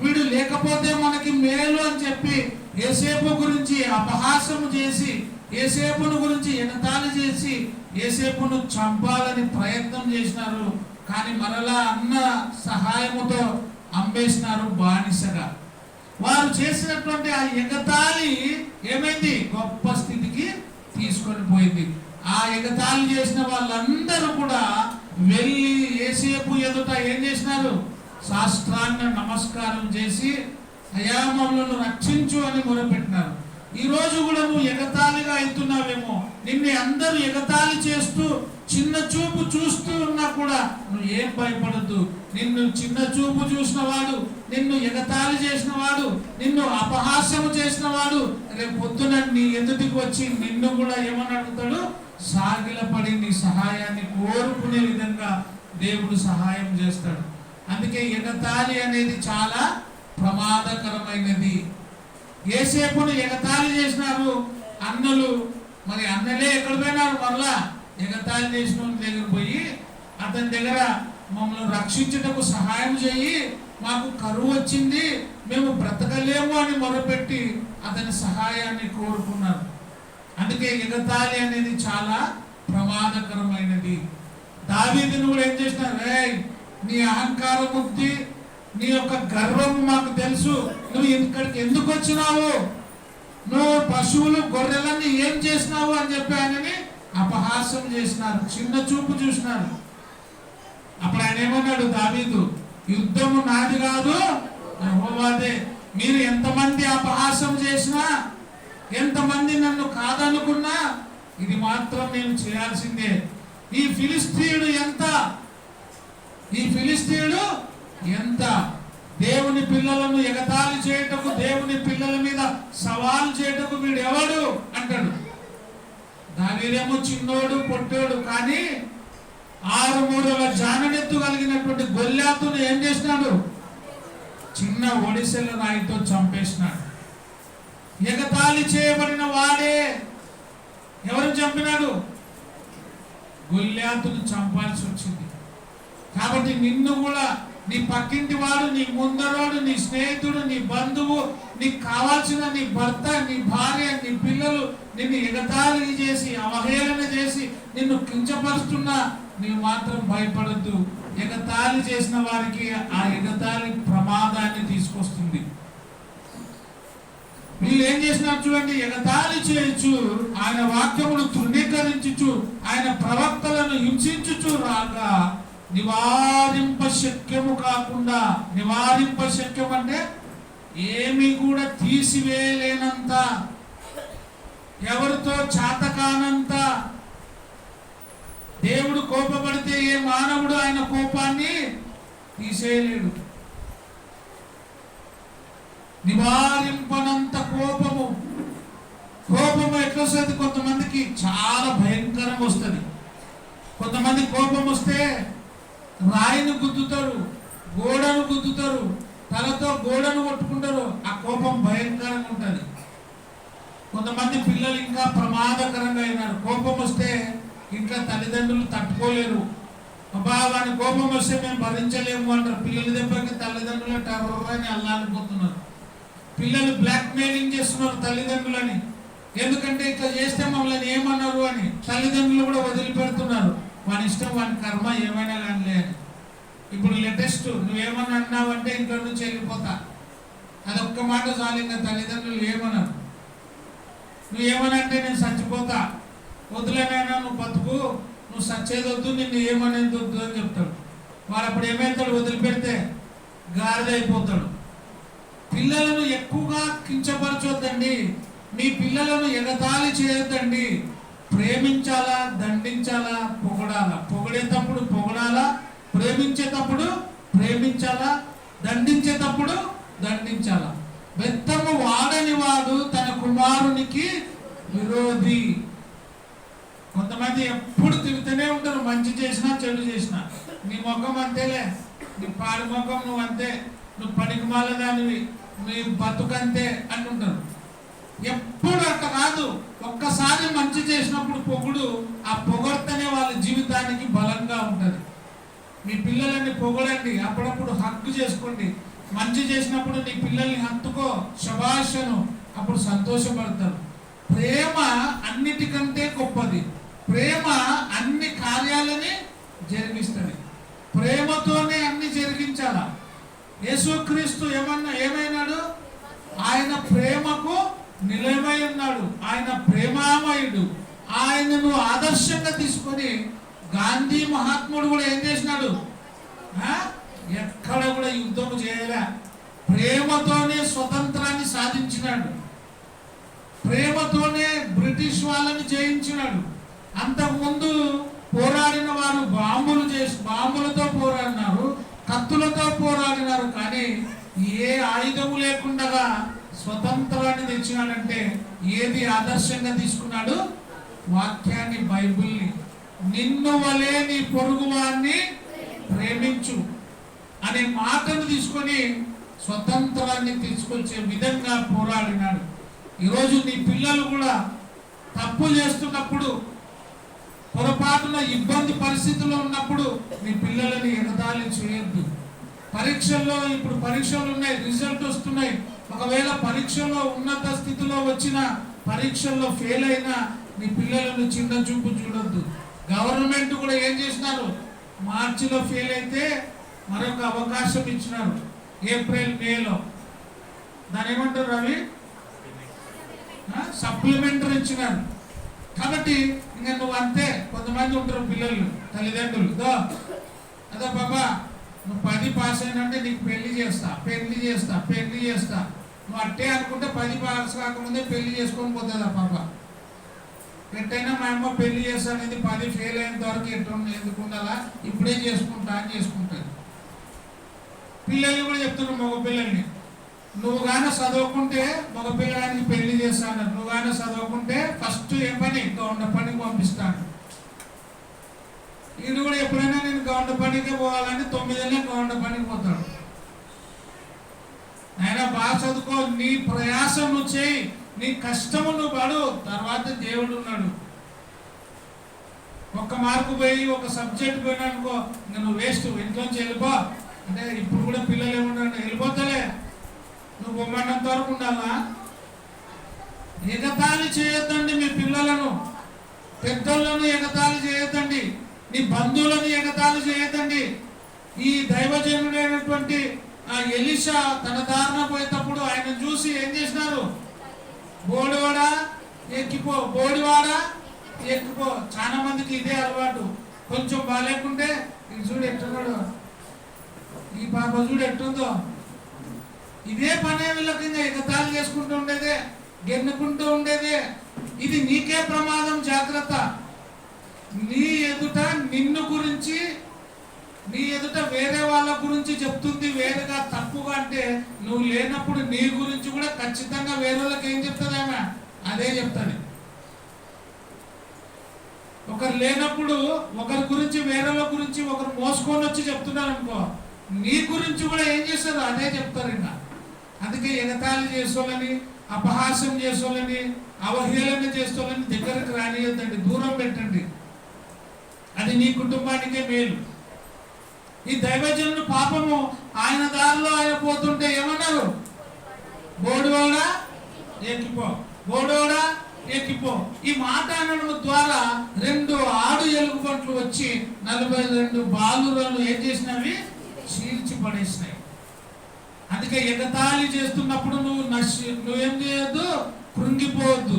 వీడు లేకపోతే మనకి మేలు అని చెప్పి యేసేపు గురించి అపహాసము చేసి, యేసేపును గురించి ఎగతాళి చేసి యేసేపును చంపాలని ప్రయత్నం చేసినారు. కానీ మరలా అన్న సహాయముతో అమ్మేసినారు బానిసగా. వారు చేసినటువంటి ఆ ఎగతాళి ఏమైంది? గొప్ప స్థితికి తీసుకొని పోయింది. ఆ ఎగతాళి చేసిన వాళ్ళందరూ కూడా వెళ్ళి యేసేపు ఎదుట ఏం చేసినారు? సాష్టాంగ నమస్కారం చేసి అయ్యా మమ్మల్ని రక్షించు అని మొరపెట్టినారు. ఈ రోజు కూడా నువ్వు ఎగతాళిగా అవుతున్నావేమో, నిన్ను అందరూ ఎగతాళి చేస్తూ చిన్న చూపు చూస్తూ ఉన్నా కూడా నువ్వు ఏం భయపడద్దు. నిన్ను చిన్న చూపు చూసిన వాడు, నిన్ను ఎగతాళి చేసిన వాడు, నిన్ను అపహాస్యము చేసిన వాడు రేపు పొద్దున నీ ఎదుటికి వచ్చి నిన్ను కూడా ఏమని అడుగుతాడు? సాగిలపడి నీ సహాయాన్ని కోరుకునే విధంగా దేవుడు సహాయం చేస్తాడు. అందుకే ఎగతాళి అనేది చాలా ప్రమాదకరమైనది. యేసేపును ఎగతాళి చేసినారు అన్నలు. మరి అన్నలే ఎక్కడ పోయినారు? మరలా ఎగతాళి చేసిన దగ్గర పోయి అతని దగ్గర మమ్మల్ని రక్షించుటకు సహాయం చేయి, మాకు కరువు వచ్చింది, మేము బ్రతకలేము అని మొరపెట్టి అతని సహాయాన్ని కోరుకున్నారు. అందుకే ఎగతాళి అనేది చాలా ప్రమాదకరమైనది. దావీదును కూడా ఏం చేసినారు? నీ అహంకార బుద్ధి, నీ యొక్క గర్వం మాకు తెలుసు, నువ్వు ఇక్కడికి ఎందుకు వచ్చినావు, నువ్వు పశువులు గొర్రెలన్నీ ఏం చేసినావు అని చెప్పి ఆయనని అపహాస్యం చేసినారు, చిన్న చూపు చూసినారు. అప్పుడు ఆయన ఏమన్నాడు? దావీదు, యుద్ధము నాది కాదు యెహోవాదే. మీరు ఎంతమంది అపహాస్యం చేసినా, ఎంతమంది నన్ను కాదనుకున్నా ఇది మాత్రం నేను చేయాల్సిందే. ఈ ఫిలిస్తీయుడు ఎంత, ఈ ఫిలిస్తీయుడు ఎంత దేవుని పిల్లలను ఎగతాళి చేయటకు, దేవుని పిల్లల మీద సవాల్ చేయటకు వీడు ఎవడు అంటాడు. దావీదేమో చిన్నోడు పొట్టోడు, కానీ 6 మూరల జాననెత్తు కలిగినటువంటి గొల్యాతును ఏం చేసినాడు? చిన్న ఒడిసెల రాయితో చంపేసినాడు. ఎగతాళి చేయబడిన వాడే ఎవరు చంపినాడు? గొల్యాతును చంపాల్సి వచ్చింది. కాబట్టి నిన్ను కూడా నీ పక్కింటి వాడు, నీ ముందరోడు, నీ స్నేహితుడు, నీ బంధువు, నీకు కావాల్సిన నీ భర్త, నీ భార్య, నీ పిల్లలు నిన్ను ఎగతాళి చేసి అవహేళన చేసి నిన్ను కించపరుస్తున్నా నీవు మాత్రం భయపడద్దు. ఎగతాళి చేసిన వారికి ఆ ఎగతాళి ప్రమాదాన్ని తీసుకొస్తుంది. వీళ్ళు ఏం చేసినారు చూడండి, ఎగతాళి చేయొచ్చు, ఆయన వాక్యమును తృణీకరించుచు, ఆయన ప్రవక్తలను హింసించుచు రాగా నివారింప శక్యము కాకుండా, నివారింప శక్యం అంటే ఏమి కూడా తీసివేయలేనంత, ఎవరితో చాతకానంత. దేవుడు కోపపడితే ఏ మానవుడు ఆయన కోపాన్ని తీసేయలేడు. నివారింపనంత కోపము. కోపము ఎట్లా వస్తుంది? కొంతమందికి చాలా భయంకరంగా వస్తుంది. కొంతమంది కోపం వస్తే రాయిని గుద్దుతారు, గోడను గుద్దుతారు, తలతో గోడను కొట్టుకుంటారు. ఆ కోపం భయంకరంగా ఉంటుంది. కొంతమంది పిల్లలు ఇంకా ప్రమాదకరంగా అయినారు. కోపం వస్తే ఇంకా తల్లిదండ్రులు తట్టుకోలేరు. అబ్బా వాని కోపం వస్తే మేము భరించలేము అంటారు. పిల్లల దెబ్బకి తల్లిదండ్రులు టర్రని అల్లాడిపోతున్నారు. పిల్లలు బ్లాక్ మెయిలింగ్ చేస్తున్నారు తల్లిదండ్రులని. ఎందుకంటే ఇట్లా చేస్తే మమ్మల్ని ఏమన్నారు అని తల్లిదండ్రులు కూడా వదిలిపెడుతున్నారు. వాని ఇష్టం, వాని కర్మ, ఏమైనా కానీ అని. ఇప్పుడు లేటెస్ట్ నువ్వేమన్నా అన్నావంటే ఇంట్లో నుంచి వెళ్ళిపోతా, అదొక్క మాట చాలు. ఇంకా తల్లిదండ్రులు ఏమన్నారు? నువ్వేమనంటే నేను చచ్చిపోతా, వద్దులేనైనా నువ్వు బతుకు, నువ్వు సచ్చేది వద్దు, నిన్ను ఏమనేది వద్దు అని చెప్తాడు. వాడు అప్పుడు ఏమవుతాడు? వదిలిపెడితే గాడిదైపోతాడు. పిల్లలను ఎక్కువగా కించపరచొద్దండి. మీ పిల్లలను ఎగతాళి చేయొద్దండి. ప్రేమించాలా, దండించాలా, పొగడాలా. పొగిడేటప్పుడు పొగడాలా, ప్రేమించేటప్పుడు ప్రేమించాలా, దండించేటప్పుడు దండించాలా. బెత్తము వాడని వాడు తన కుమారునికి విరోధి. కొంతమంది ఎప్పుడు తిరుగుతూనే ఉంటారు, మంచి చేసినా చెడు చేసినా. నీ ముఖం అంతేలే, నీ పాడి ముఖం నువ్వు అంతే, నువ్వు పనికి మాలదానివి, నీ బతుకంతే అంటుంటారు. ఎప్పుడు అట్లా కాదు. ఒక్కసారి మంచి చేసినప్పుడు పొగుడు, ఆ పొగడ్తనే వాళ్ళ జీవితానికి బలంగా ఉంటుంది. మీ పిల్లలని పొగడండి, అప్పుడప్పుడు హక్కు చేసుకోండి. మంచి చేసినప్పుడు నీ పిల్లల్ని హత్తుకో, శభాషను, అప్పుడు సంతోషపడతారు. ప్రేమ అన్నిటికంటే గొప్పది. ప్రేమ అన్ని కార్యాలని జరిగిస్తుంది. ప్రేమతోనే అన్ని జరిగించాల. యేసుక్రీస్తు ఏమైనాడు? ఆయన ప్రేమకు నిలవై ఉన్నాడు. ఆయన ప్రేమామయుడు. ఆయనను ఆదర్శంగా తీసుకొని గాంధీ మహాత్ముడు కూడా ఏం చేసినాడు? ఎక్కడ కూడా యుద్ధం చేయలే. ప్రేమతోనే స్వతంత్రాన్ని సాధించినాడు. ప్రేమతోనే బ్రిటిష్ వాళ్ళని జయించినాడు. అంతకుముందు పోరాడిన వారు బాంబులతో పోరాడినారు, కత్తులతో పోరాడినారు. కానీ ఏ ఆయుధము లేకుండా స్వతంత్రాన్ని తెచ్చినాడంటే ఏది ఆదర్శంగా తీసుకున్నాడు? వాక్యాన్ని, బైబిల్ని. నిన్ను వలే నీ పొరుగువాన్ని ప్రేమించు అనే మాటను తీసుకొని స్వతంత్రాన్ని తీసుకొచ్చే విధంగా పోరాడినాడు. ఈరోజు నీ పిల్లలు కూడా తప్పు చేస్తున్నప్పుడు, పొరపాటున ఇబ్బంది పరిస్థితుల్లో ఉన్నప్పుడు నీ పిల్లలని ఎగతాళి చేయొద్దు. పరీక్షల్లో ఇప్పుడు పరీక్షలు ఉన్నాయి, రిజల్ట్ వస్తున్నాయి. ఒకవేళ పరీక్షలో ఉన్నత స్థితిలో వచ్చిన, పరీక్షల్లో ఫెయిల్ అయినా నీ పిల్లలను చిన్న చూపు చూడొద్దు. గవర్నమెంట్ కూడా ఏం చేసినారు? మార్చిలో ఫెయిల్ అయితే మరొక అవకాశం ఇచ్చినారు, ఏప్రిల్ మేలో. దాని ఏమంటారు రవి? సప్లిమెంటరీ ఇచ్చినారు. కాబట్టి ఇంకా నువ్వు అంతే. కొంతమంది ఉంటారు పిల్లలు, తల్లిదండ్రులు, అదే బాబా నువ్వు 10 పాస్ అయినంటే నీకు పెళ్లి చేస్తా. నువ్వు అట్టే అనుకుంటే 10 పాస్ కాకముందే పెళ్లి చేసుకొని పోతుందా పాప? ఎట్టయినా మా అమ్మ పెళ్లి చేస్తానేది 10 ఫెయిల్ అయినంత వరకు ఎందుకు ఉండాలా, ఇప్పుడే చేసుకుంటా అని చేసుకుంటాను. పిల్లలు కూడా చెప్తున్నారు, మగ పిల్లల్ని, నువ్వు కానీ చదువుకుంటే మగ పిల్లగానికి పెళ్లి చేస్తాను, నువ్వు కానీ చదువుకుంటే ఫస్ట్ ఏ పని? గవర్నమెంట్ పనికి పంపిస్తాను. వీడు కూడా ఎప్పుడైనా నేను గవర్నమెంట్ పనికి పోవాలని 9 ఏళ్ళే గవర్నమెంట్ పనికి పోతాడు. ఆయన బాగా చదువుకో, నీ ప్రయాసం నువ్వు చేయి, నీ కష్టము నువ్వు పడు, తర్వాత దేవుడు ఉన్నాడు. ఒక్క మార్కు పోయి ఒక సబ్జెక్ట్ పోయినా అనుకో, ఇంకా నువ్వు వేస్ట్, ఇంట్లోంచి వెళ్ళిపో అంటే ఇప్పుడు కూడా పిల్లలు ఏమన్నా వెళ్ళిపోతలే, నువ్వు బొమ్మన్నంత వరకు ఉండాలా? ఎగతాళి చేయొద్దండి మీ పిల్లలను, పెద్దలను ఎగతాళి చేయొద్దండి, నీ బంధువులను ఎగతాళి చేయొద్దండి. ఈ దైవజనుడైనటువంటి ఎలీషా తన దారిన పోయేటప్పుడు ఆయన చూసి ఏం చేసినారు? బోడివాడా ఎక్కిపో, బోడివాడా ఎక్కిపో. చాలా మందికి ఇదే అలవాటు. కొంచెం బాగాలేకుంటే ఇది చూడు ఎట్టున్నాడు, ఈ పాప చూడు ఎట్టుందో. ఇదే పనే వీళ్ళకి ఎగతాళి చేసుకుంటూ ఉండేదే, గెన్నుకుంటూ ఉండేదే. ఇది నీకే ప్రమాదం, జాగ్రత్త. నీ ఎదుట నిన్ను గురించి, నీ ఎదుట వేరే వాళ్ళ గురించి చెప్తుంది వేరేగా తప్పుగా అంటే, నువ్వు లేనప్పుడు నీ గురించి కూడా ఖచ్చితంగా వేరే వాళ్ళకి ఏం చెప్తుంది ఆమె? అదే చెప్తుంది. ఒకరు లేనప్పుడు ఒకరి గురించి వేరే వాళ్ళ గురించి ఒకరు మోసుకొని వచ్చి చెప్తున్నారు అనుకో, నీ గురించి కూడా ఏం చేస్తారు? అదే చెప్తారు. ఇంకా అందుకే ఎగతాళి చేసేవాళ్ళని, అపహాస్యం చేసేవాళ్ళని, అవహేళన చేసేవాళ్ళని దగ్గరకు రానియొద్దండి, దూరం పెట్టండి. అది నీ కుటుంబానికే మేలు. ఈ దైవజనుడు పాపము ఆయన దారిలో ఆయన పోతుంటే ఏమన్నారు? బోడివాడా ఎక్కిపో, బోడివాడా ఎక్కిపో. ఈ మాట అనడం ద్వారా 2 ఆడు ఎలుగుబంట్లు వచ్చి 42 బాలురలు ఏం చేసినవి? చీల్చి పడేసినాయి. అందుకే ఎగతాళి చేస్తున్నప్పుడు నువ్వేం చేయొద్దు? కృంగిపోవద్దు.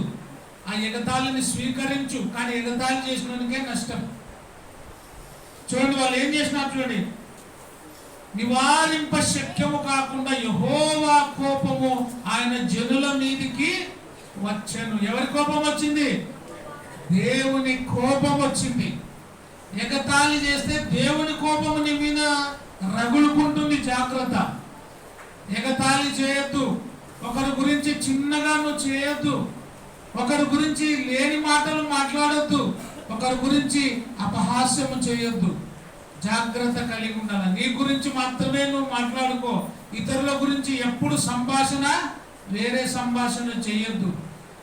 ఆ ఎగతాళిని స్వీకరించు. కానీ ఎగతాళి చేసినందుకే నష్టం. చూడండి వాళ్ళు ఏం చేసినారు చూడండి. నివారింప శక్యము కాకుండా యెహోవా కోపము ఆయన జనుల మీదికి వచ్చెను. ఎవరి కోపం వచ్చింది? దేవుని కోపం వచ్చింది. ఎగతాళి చేస్తే దేవుని కోపము నీ మీద రగులుకుంటుంది, జాగ్రత్త. ఎగతాళి చేయొద్దు. ఒకరి గురించి చిన్నగా నువ్వు చేయొద్దు. ఒకరి గురించి లేని మాటలు మాట్లాడొద్దు. ఒకరి గురించి అపహాస్యము చేయొద్దు. జాగ్రత్త కలిగి ఉండాలి. నీ గురించి మాత్రమే నువ్వు మాట్లాడుకో. ఇతరుల గురించి ఎప్పుడు సంభాషణ, వేరే సంభాషణ చేయొద్దు.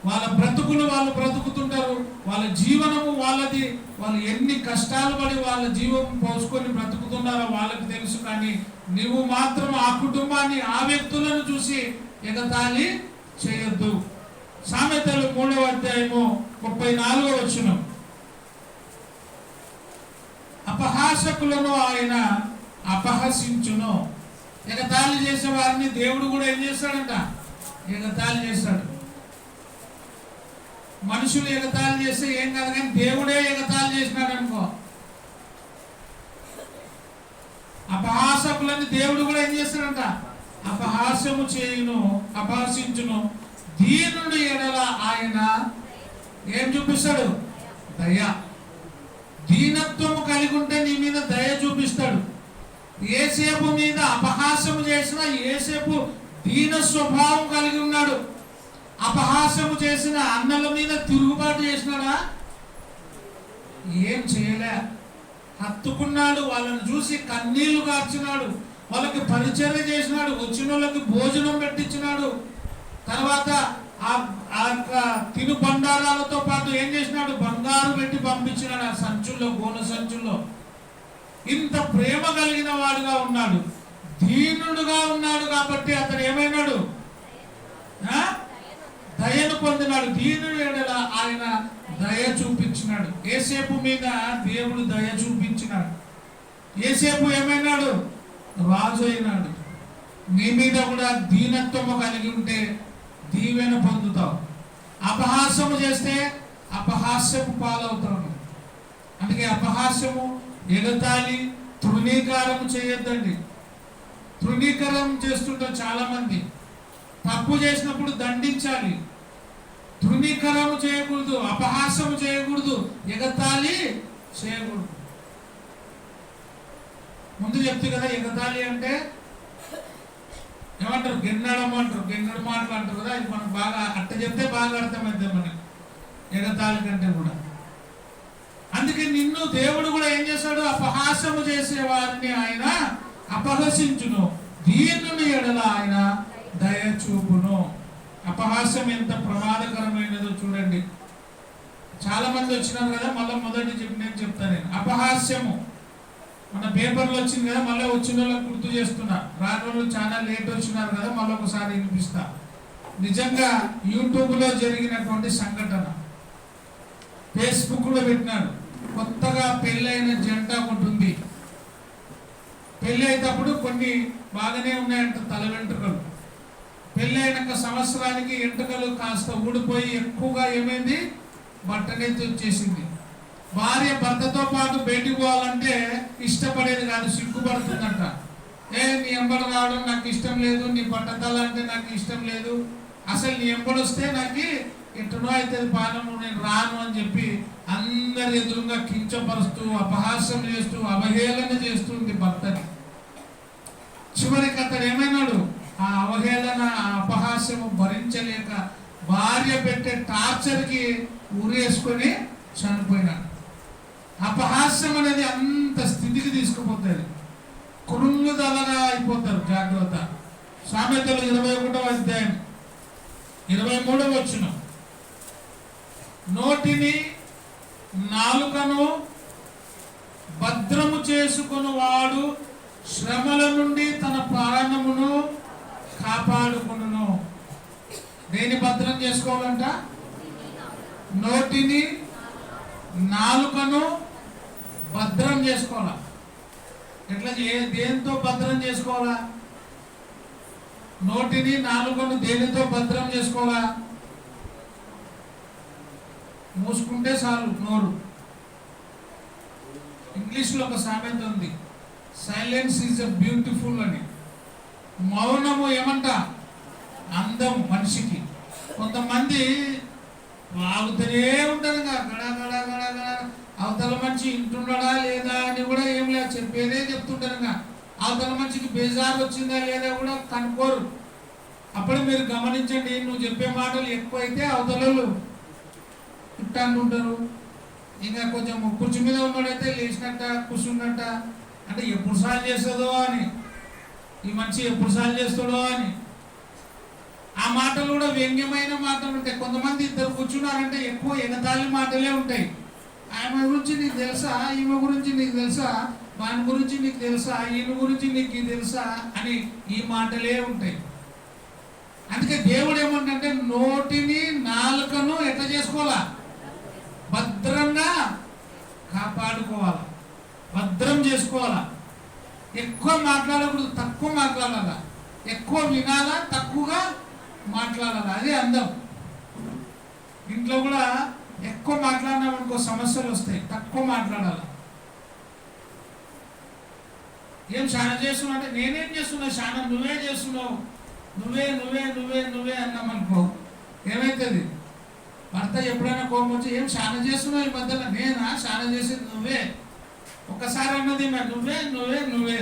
వాళ్ళ బ్రతుకులు వాళ్ళు బ్రతుకుతుంటారు, వాళ్ళ జీవనము వాళ్ళది, వాళ్ళు ఎన్ని కష్టాలు పడి వాళ్ళ జీవం పోసుకొని బ్రతుకుతున్నారో వాళ్ళకి తెలుసు. కానీ నువ్వు మాత్రం ఆ కుటుంబాన్ని, ఆ వ్యక్తులను చూసి ఎగతాళి చేయొద్దు. సామెతలు 3వ అధ్యాయము 34వ వచనం. అపహాసకులను ఆయన అపహసించును. ఎగతాళి చేసే వారిని దేవుడు కూడా ఏం చేస్తాడంట? ఎగతాళి చేస్తాడు. మనుషులు ఎగతాళి చేస్తే ఏం కాదు, కానీ దేవుడే ఎగతాళి చేసినాడు అనుకో, అపహాసకులని దేవుడు కూడా ఏం చేస్తాడంట? అపహాస్యము చేయును, అపహసించును. దీనుడి ఎడల ఆయన ఏం చూపిస్తాడు? దయ. దీనత్వము కలిగి ఉంటే నీ మీద దయ చూపిస్తాడు. యేసేపు మీద అపహాస్యము చేసిన యేసేపు దీన స్వభావం కలిగి ఉన్నాడు. అపహాస్యము చేసిన అన్నల మీద తిరుగుబాటు చేసినాడా? ఏం చేయలే. హత్తుకున్నాడు, వాళ్ళని చూసి కన్నీళ్లు కార్చినాడు, వాళ్ళకి పరిచర్య చేసినాడు, వచ్చిన వాళ్ళకి భోజనం పెట్టించినాడు. తర్వాత ఆ తిను బండారాలతో పాటు ఏం చేసినాడు? బంగారు పెట్టి పంపించినాడు ఆ సంచుల్లో, గోన సంచుల్లో. ఇంత ప్రేమ కలిగిన వాడుగా ఉన్నాడు, దీనుడుగా ఉన్నాడు. కాబట్టి అతను ఏమైనాడు? దయను పొందినాడు. దీనుడు ఎడల ఆయన దయ చూపించినాడు. యేసేపు మీద దేవుడు దయ చూపించినాడు. యేసేపు ఏమైనాడు? రాజు అయినాడు. నీ మీద కూడా దీనత్వము కలిగి ఉంటే దీవెన పొందుతావు. అపహాస్యము చేస్తే అపహాస్యము పాలవుతావు. అందుకే అపహాస్యము, ఎగతాళి, తృణీకారము చేయొద్దండి. తృణీకరం చేస్తుంటారు చాలా మంది. తప్పు చేసినప్పుడు దండించాలి, తృణీకరము చేయకూడదు, అపహాస్యము చేయకూడదు, ఎగతాళి చేయకూడదు. ముందు చెప్తే కదా, ఎగతాళి అంటే ఏమంటారు? గిన్నడం అంటారు, గిన్నెడు మాటలు అంటారు కదా. అది మనకు బాగా అట్ట చెప్తే బాగా అర్థమైంది మనకి, ఎగతాళి కంటే కూడా. అందుకే నిన్ను దేవుడు కూడా ఏం చేశాడు? అపహాస్యము చేసే వారిని ఆయన అపహసించును, దీనుని ఎడల ఆయన దయ చూపును. అపహాస్యం ఎంత ప్రమాదకరమైనదో చూడండి. చాలా మంది వచ్చినారు కదా, మళ్ళీ మొదటి నేను చెప్తాను. అపహాస్యము మన పేపర్లో వచ్చింది కదా, మళ్ళీ వచ్చిన వాళ్ళకి గుర్తు చేస్తున్నా. రాని వాళ్ళు చాలా లేట్ వచ్చినారు కదా, మళ్ళీ ఒకసారి వినిపిస్తా. నిజంగా యూట్యూబ్లో జరిగినటువంటి సంఘటన ఫేస్బుక్లో పెట్టినాడు. కొత్తగా పెళ్ళైన జంట ఒకటి ఉంది. పెళ్ళి అయినప్పుడు కొన్ని బాగానే ఉన్నాయంట తల వెంట్రుకలు. పెళ్ళి అయినాక సంవత్సరానికి ఎంట్రుకలు కాస్త ఊడిపోయి ఎక్కువగా ఏమైంది? బట్టనెత్తి వచ్చేసింది. భార్య భర్తతో పాటు బయటికి పోవాలంటే ఇష్టపడేది కాదు, సిగ్గుపడుతుందంట. నీ ఎంబడి రావడం నాకు ఇష్టం లేదు, నీ బట్టతల అంటే నాకు ఇష్టం లేదు, అసలు నీ ఎంబడొస్తే నాకు ఎట్టునో అవుతుంది పాలము, నేను రాను అని చెప్పి అందరి ఎదురుగా కించపరుస్తూ, అపహాస్యం చేస్తూ, అవహేళన చేస్తుంది భర్తని. చివరికి అతడు ఏమైనాడు? ఆ అవహేళన, ఆ అపహాస్యము భరించలేక భార్య పెట్టే టార్చర్కి ఊరేసుకొని చనిపోయినాడు. అపహాస్యం అనేది అంత స్థితికి తీసుకుపోతుంది, కురుంగుదలగా అయిపోతారు. జాగ్రత్త. సామెతలు 21వ అధ్యాయం 23వ వచనం. నోటిని, నాలుకను భద్రము చేసుకుని వాడు శ్రమల నుండి తన ప్రాణమును కాపాడుకును. దేని భద్రం చేసుకోవాలంట? నోటిని, నాలుకను భద్రం చేసుకోవాలా. ఎట్లా? దేనితో భద్రం చేసుకోవాలా? నోటిని, నాలుకను దేనితో భద్రం చేసుకోవాలా? మూసుకుంటే చాలు నోరు. ఇంగ్లీష్లో ఒక సామెత ఉంది, సైలెన్స్ ఈజ్ ఎ బ్యూటిఫుల్ అని. మౌనము ఏమంట? అందం మనిషికి. కొంతమంది వాగుతూనే ఉంటారు, గడా గడా గడా గడా. అవతల మనిషి ఇంటున్నాడా లేదా అని కూడా ఏం లేదు, చెప్పేదే చెప్తుంటారు. అవతల మనిషికి బేజారు వచ్చిందా లేదా కూడా కనుక్కోరు. అప్పుడే మీరు గమనించండి, నువ్వు చెప్పే మాటలు ఎక్కువైతే అవతలలు ఇట్టాంటుంటారు. ఇంకా కొంచెం కుర్చీ మీద ఉన్నాడైతే లేచినట్ట, కూర్చున్నట్ట, అంటే ఎప్పుడు సాల్వ్ చేస్తుందో అని, ఈ మనిషి ఎప్పుడు సాల్వ్ చేస్తాడో అని. ఆ మాటలు కూడా వ్యంగ్యమైన మాటలు ఉంటాయి. కొంతమంది ఇద్దరు కూర్చున్నారంటే ఎక్కువ ఎగతాళి మాటలే ఉంటాయి. ఆమె గురించి నీకు తెలుసా, ఈమె గురించి నీకు తెలుసా, వాని గురించి నీకు తెలుసా, ఈయన గురించి నీకు తెలుసా అని ఈ మాటలే ఉంటాయి. అందుకే దేవుడు ఏమంటే నోటిని నాలుకను ఎట్లా చేసుకోవాలా, భద్రంగా కాపాడుకోవాలా, భద్రం చేసుకోవాలా. ఎక్కువ మాట్లాడకూడదు, తక్కువ మాట్లాడాలా. ఎక్కువ వినాలా, తక్కువగా మాట్లాడాలా. అదే అందం. ఇంట్లో కూడా ఎక్కువ మాట్లాడినామనుకో సమస్యలు వస్తాయి. తక్కువ మాట్లాడాలి. ఏం చాలా చేస్తున్నావు అంటే నేనేం చేస్తున్నా, చాలా నువ్వే చేస్తున్నావు, నువ్వే నువ్వే నువ్వే నువ్వే అన్నామనుకో ఏమవుతుంది? భర్త ఎప్పుడైనా కోపం వచ్చి ఏం చాలా చేస్తున్నావు ఈ మధ్యలో, నేనా చాలా చేసేది నువ్వే. ఒక్కసారి అన్నది నువ్వే నువ్వే నువ్వే.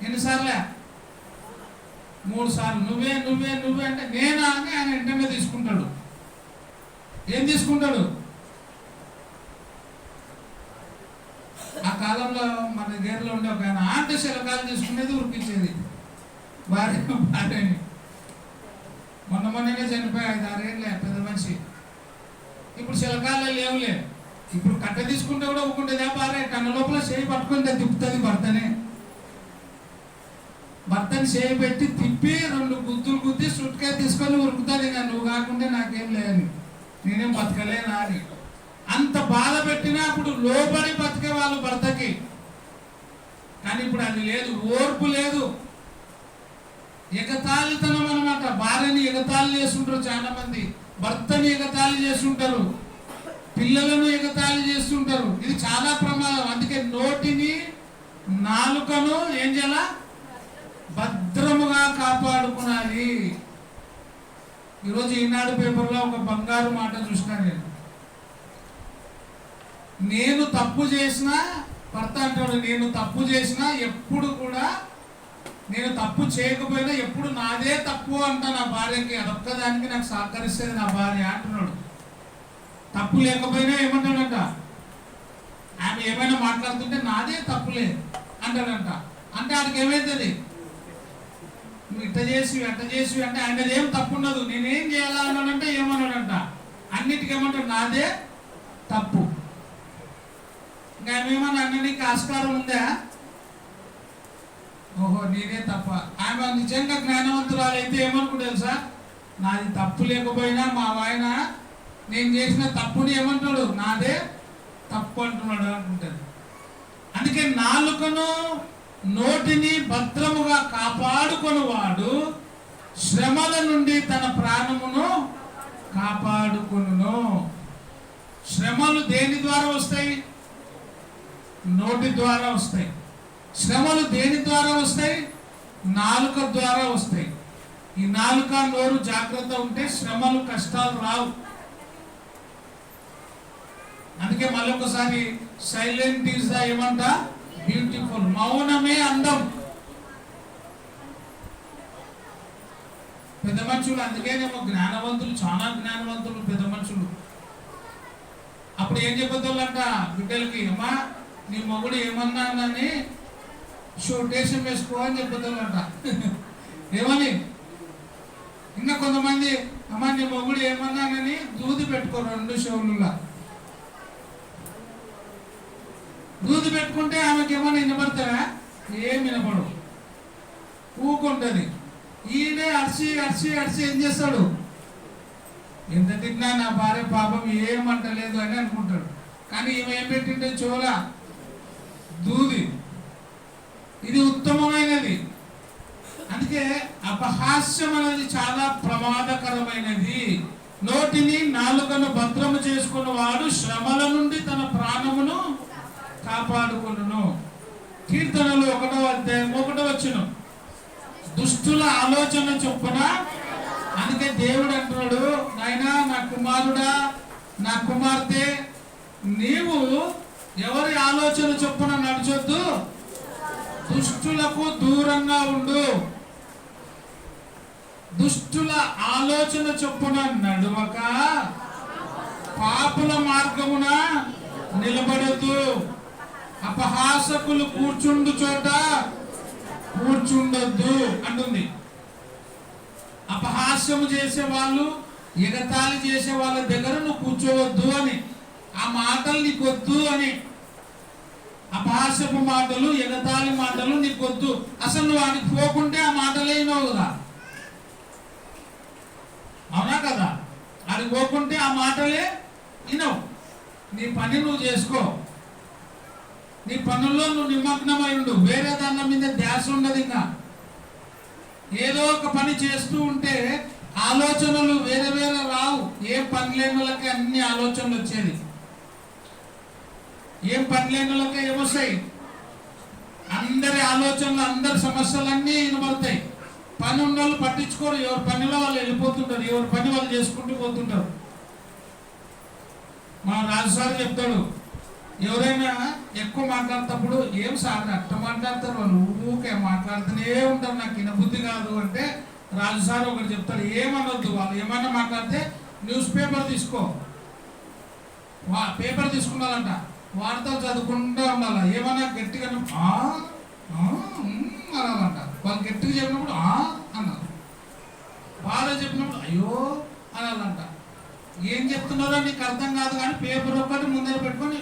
ఎన్నిసార్లే? 3 సార్లు. నువ్వే నువ్వే నువ్వే అంటే నేనా అని ఆయన వెంటనే తీసుకుంటాడు. ఏం తీసుకుంటాడు? ఆ కాలంలో మన దగ్గరలో ఉండే ఒక ఆయన ఆంట శిలకాలు తీసుకునేది, ఉరికించేది భార్యని. మొన్ననే చనిపోయి 5-6 ఏళ్ళే పెద్ద మనిషి. ఇప్పుడు శిలకాలే లేవులే. ఇప్పుడు కట్ట తీసుకుంటే కూడా ఒక్కుంటుందా భార్య కన్న లోపల చేయి పట్టుకుంటే తిప్పుతుంది భర్తని చేయి పెట్టి తిప్పి 2 గుద్దులు గుద్ది సుట్కాయ తీసుకొని ఉరుకుతుంది. ఇంకా నువ్వు కాకుంటే నాకేం లేని, నేనేం బతకలేనా అని అంత బాధ పెట్టినా అప్పుడు లోబడి బతికే వాళ్ళు భర్తకి. కానీ ఇప్పుడు అది లేదు, ఓర్పు లేదు, ఎగతాళితనం అనమాట. భార్యని ఎగతాళి చేస్తుంటారు చాలా మంది, భర్తని ఎగతాళి చేస్తుంటారు, పిల్లలను ఎగతాళి చేస్తుంటారు. ఇది చాలా ప్రమాదం. అందుకే నోటిని నాలుకను ఏం చేయాలా, భద్రముగా కాపాడుకునాలి. ఈరోజు ఈనాడు పేపర్లో ఒక బంగారు మాట చూసినా నేను తప్పు చేసినా, భర్త అంటాడు నేను తప్పు చేసినా ఎప్పుడు కూడా, నేను తప్పు చేయకపోయినా ఎప్పుడు నాదే తప్పు అంటా నా భార్యకి. అదొక్కదానికి నాకు సహకరిస్తుంది నా భార్య అంటున్నాడు. తప్పు లేకపోయినా ఏమంటాడంట, ఆమె ఏమైనా మాట్లాడుతుంటే నాదే తప్పులే అంటాడంట. అంటే ఆడికి ఏమైతుంది, నువ్వు ఇట్ట చేసి అంటే ఆయన ఏం తప్పు ఉండదు. నేనేం చేయాలా అన్నాడంటే ఏమన్నాడంట, అన్నిటికీ ఏమంటాడు నాదే తప్పు. ఇంకా ఆమె ఏమన్నా అన్నిటికీ ఆస్కారం ఉందా? ఓహో నేనే తప్ప. ఆమె నిజంగా జ్ఞానవంతురాలు అయితే ఏమనుకుంటే తెలుసా, నాది తప్పు లేకపోయినా మా ఆయన నేను చేసిన తప్పుని ఏమంటాడు, నాదే తప్పు అంటున్నాడు అనుకుంటాడు. అందుకే నాలుకను నోటిని భద్రముగా కాపాడుకొని వాడు శ్రమల నుండి తన ప్రాణమును కాపాడుకొనును. శ్రమలు దేని ద్వారా వస్తాయి? నోటి ద్వారా వస్తాయి. శ్రమలు దేని ద్వారా వస్తాయి? నాలుక ద్వారా వస్తాయి. ఈ నాలుక నోరు జాగ్రత్త ఉంటే శ్రమలు కష్టాలు రావు. అందుకే మళ్ళొకసారి సైలెంట్ ఈజ్ ద ఏమంట బ్యూటిఫుల్, మౌనమే అందం. పెద్ద మనుషులు అందుకేనేమో జ్ఞానవంతులు, చాలా జ్ఞానవంతులు పెద్ద మనుషులు. అప్పుడు ఏం చెప్పేవాళ్ళంట బిడ్డలకి, అమ్మా నీ మొగుడు ఏమన్నానని షోటేషన్ వేసుకో అని చెప్పేవాళ్ళంట. ఏమని? ఇంకా కొంతమంది అమ్మా నీ మొగుడు ఏమన్నానని దూది పెట్టుకో 2 షోలులా. దూది పెట్టుకుంటే ఆమెకి ఏమన్నా వినపడతావా? ఏం వినపడవు, ఊకుంటుంది. ఈయనే అరిసి అరిసి అరిసి ఏం చేస్తాడు, ఎంత తిన్నా నా భార్య పాపం ఏమంటలేదు అని అనుకుంటాడు. కానీ ఈమె ఏం పెట్టింటే చోలా దూది. ఇది ఉత్తమమైనది. అందుకే అపహాస్యం అనేది చాలా ప్రమాదకరమైనది. నోటిని నాలుకను భద్రము చేసుకున్న వాడు శ్రమల నుండి తన ప్రాణమును కాపాడుకొనును. కీర్తనలు 1వ అధ్యాయం 1వ వచనం, దుష్టుల ఆలోచన చొప్పున. అందుకే దేవుడు అంటున్నాడు, నాయనా నా కుమారుడా నా కుమార్తె నీవు ఎవరి ఆలోచన చొప్పున నడచొద్దు, దుష్టులకు దూరంగా ఉండు. దుష్టుల ఆలోచన చొప్పున నడువక పాపుల మార్గమున నిలబడద్దు. అపహాసకులు కూర్చుండు చోట కూర్చుండొద్దు అంటుంది. అపహాస్యము చేసే వాళ్ళు, ఎగతాళి చేసే వాళ్ళ దగ్గర నువ్వు కూర్చోవద్దు అని, ఆ మాటలు నీకు వద్దు అని. అపహాస్యపు మాటలు, ఎగతాళి మాటలు నీకు వద్దు. అసలు నువ్వు వాడికి పోకుంటే ఆ మాటలే వినవు కదా, అవునా కదా? అది పోకుంటే ఆ మాటలే వినవు. నీ పని నువ్వు చేసుకో, నీ పనుల్లో నువ్వు నిమగ్నమై ఉండు. వేరే దాని మీద ధ్యాస ఉండదు. ఇంకా ఏదో ఒక పని చేస్తూ ఉంటే ఆలోచనలు వేరే వేరే రావు. ఏం పని లేని వాళ్ళకి అన్ని ఆలోచనలు వచ్చేది. ఏం పని లేని వాళ్ళకి ఏమొస్తాయి? అందరి ఆలోచనలు, అందరి సమస్యలన్నీ వినబడతాయి. పని ఉన్న వాళ్ళు పట్టించుకోరు, ఎవరి పనిలో వాళ్ళు వెళ్ళిపోతుంటారు, ఎవరి పని వాళ్ళు చేసుకుంటూ పోతుంటారు. మా రాజు సార్ చెప్తాడు, ఎవరైనా ఎక్కువ మాట్లాడేటప్పుడు ఏం సార్ అట్ట మాట్లాడతారు వాళ్ళు, ఊకే మాట్లాడుతూనే ఉంటారు, నాకు వినబుద్ధి కాదు అంటే రాజు సార్ ఒకటి చెప్తాడు, ఏమనొద్దు. వాళ్ళు ఏమన్నా మాట్లాడితే న్యూస్ పేపర్ తీసుకో, పేపర్ తీసుకున్నారంట, వార్తలు చదువుకుంటూ ఉండాలి. ఏమన్నా గట్టిగా అనాలంట. వాళ్ళు గట్టిగా చెప్పినప్పుడు అన్నారు, బాధ చెప్పినప్పుడు అయ్యో అనాలంట. ఏం చెప్తున్నారో నీకు అర్థం కాదు కానీ పేపర్ ఒక్కటి ముందర పెట్టుకొని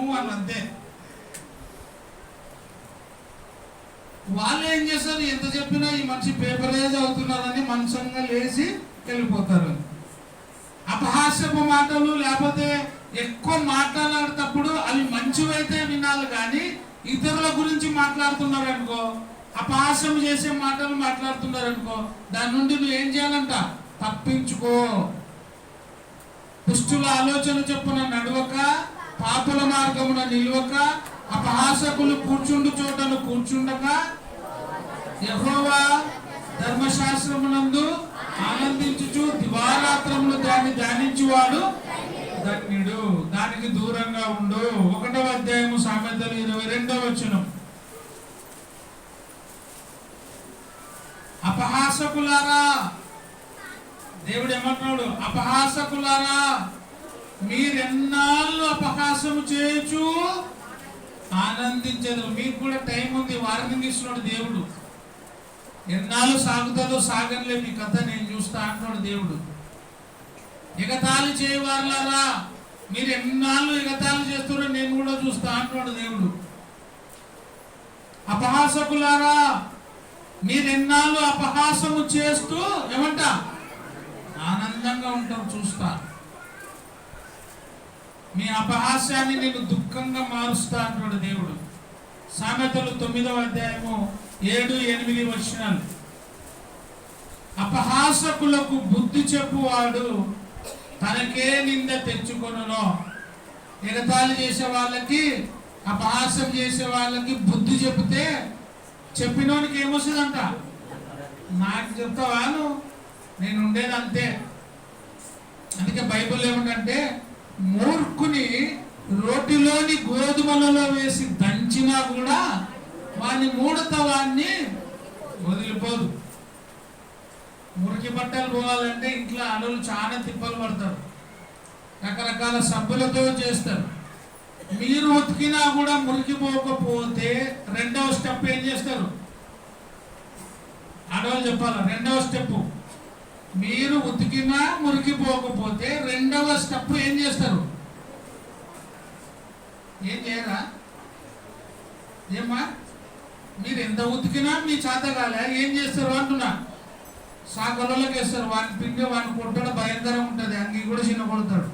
వాళ్ళంతే. వాళ్ళు ఏం చేస్తారు, ఎంత చెప్పినా ఈ మనిషి పేపరే చదువుతున్నారని మనసంగా లేచి వెళ్ళిపోతారు. అపహాస్యపు మాటలు లేకపోతే ఎక్కువ మాట్లాడేటప్పుడు అవి మంచివైతే వినాలి, కానీ ఇతరుల గురించి మాట్లాడుతున్నారు అనుకో, అపహాస్యం చేసే మాటలు మాట్లాడుతున్నారు అనుకో, దాని నుండి నువ్వు ఏం చేయాలంట? తప్పించుకో. దుష్టుల ఆలోచన చొప్పున నడవక, పాపుల మార్గమున నిలవక, అపహాసకులు కూర్చుండు చోటను కూర్చుండక, యెహోవా ధర్మశాస్త్రమునందు ఆనందించుచు దివారాత్రములు దాన్ని ధ్యానించువాడు ధన్యుడు. దానికి దూరంగా ఉండు. 1వ అధ్యాయము సామెతలు 22వ వచనం. అపహాసకులారా, దేవుడు ఏమంటున్నాడు? అపహాసకులారా, మీరెన్నాళ్ళు అపహాసము చేయొచ్చు ఆనందించదు. మీకు కూడా టైం ఉంది, వార్నింగ్ ఇస్తున్నాడు దేవుడు. ఎన్నాళ్ళు సాగుతుందో సాగనిలే మీ కథ, నేను చూస్తా అంటున్నాడు దేవుడు. ఎగతాళి చేయవారులారా, మీరు ఎన్నాళ్ళు ఎగతాళి చేస్తారో నేను కూడా చూస్తా అంటున్నాడు దేవుడు. అపహాసకులారా, మీరెన్నాళ్ళు అపహాసము చేస్తూ ఏమంట ఆనందంగా ఉంటారు చూస్తా. మీ అపహాస్యాన్ని నేను దుఃఖంగా మారుస్తా అంటున్నాడు దేవుడు. సామెతలు 9వ అధ్యాయము 7-8 వచనాలు. అపహాసకులకు బుద్ధి చెప్పువాడు తనకే నింద తెచ్చుకొనును. ఎగతాళి చేసే వాళ్ళకి, అపహాస్యం చేసే వాళ్ళకి బుద్ధి చెప్తే చెప్పినోనికి ఏమొస్తుందంట? నాకు చెప్తావాను, నేను ఉండేది అంతే. అందుకే బైబిల్ ఏమిటంటే, మూర్ఖుని రోటిలోని గోధుమలలో వేసి దంచినా కూడా వాని మూఢతవాన్ని వదిలిపోదు. మురికి బట్టలు పోవాలంటే ఇంట్లో అడవులు చాలా తిప్పలు పడతారు, రకరకాల సబ్బులతో చేస్తారు. మీరు ఉతికినా కూడా మురికి పోకపోతే 2వ స్టెప్ ఏం చేస్తారు? అడవులు చెప్పాలి. 2వ స్టెప్, మీరు ఉతికినా మురికి పోకపోతే 2వ స్టెప్ ఏం చేస్తారు? ఏం చేయరా? ఏమ్మా, మీరు ఎంత ఉతికినా మీ చేతగాలే ఏం చేస్తారు అంటున్నా? సాకలలోకి వేస్తారు. వాని పిండి వాడిని కొట్టడం భయంకరంగా ఉంటుంది, అంగి కూడా చిన్న కొడతాడు.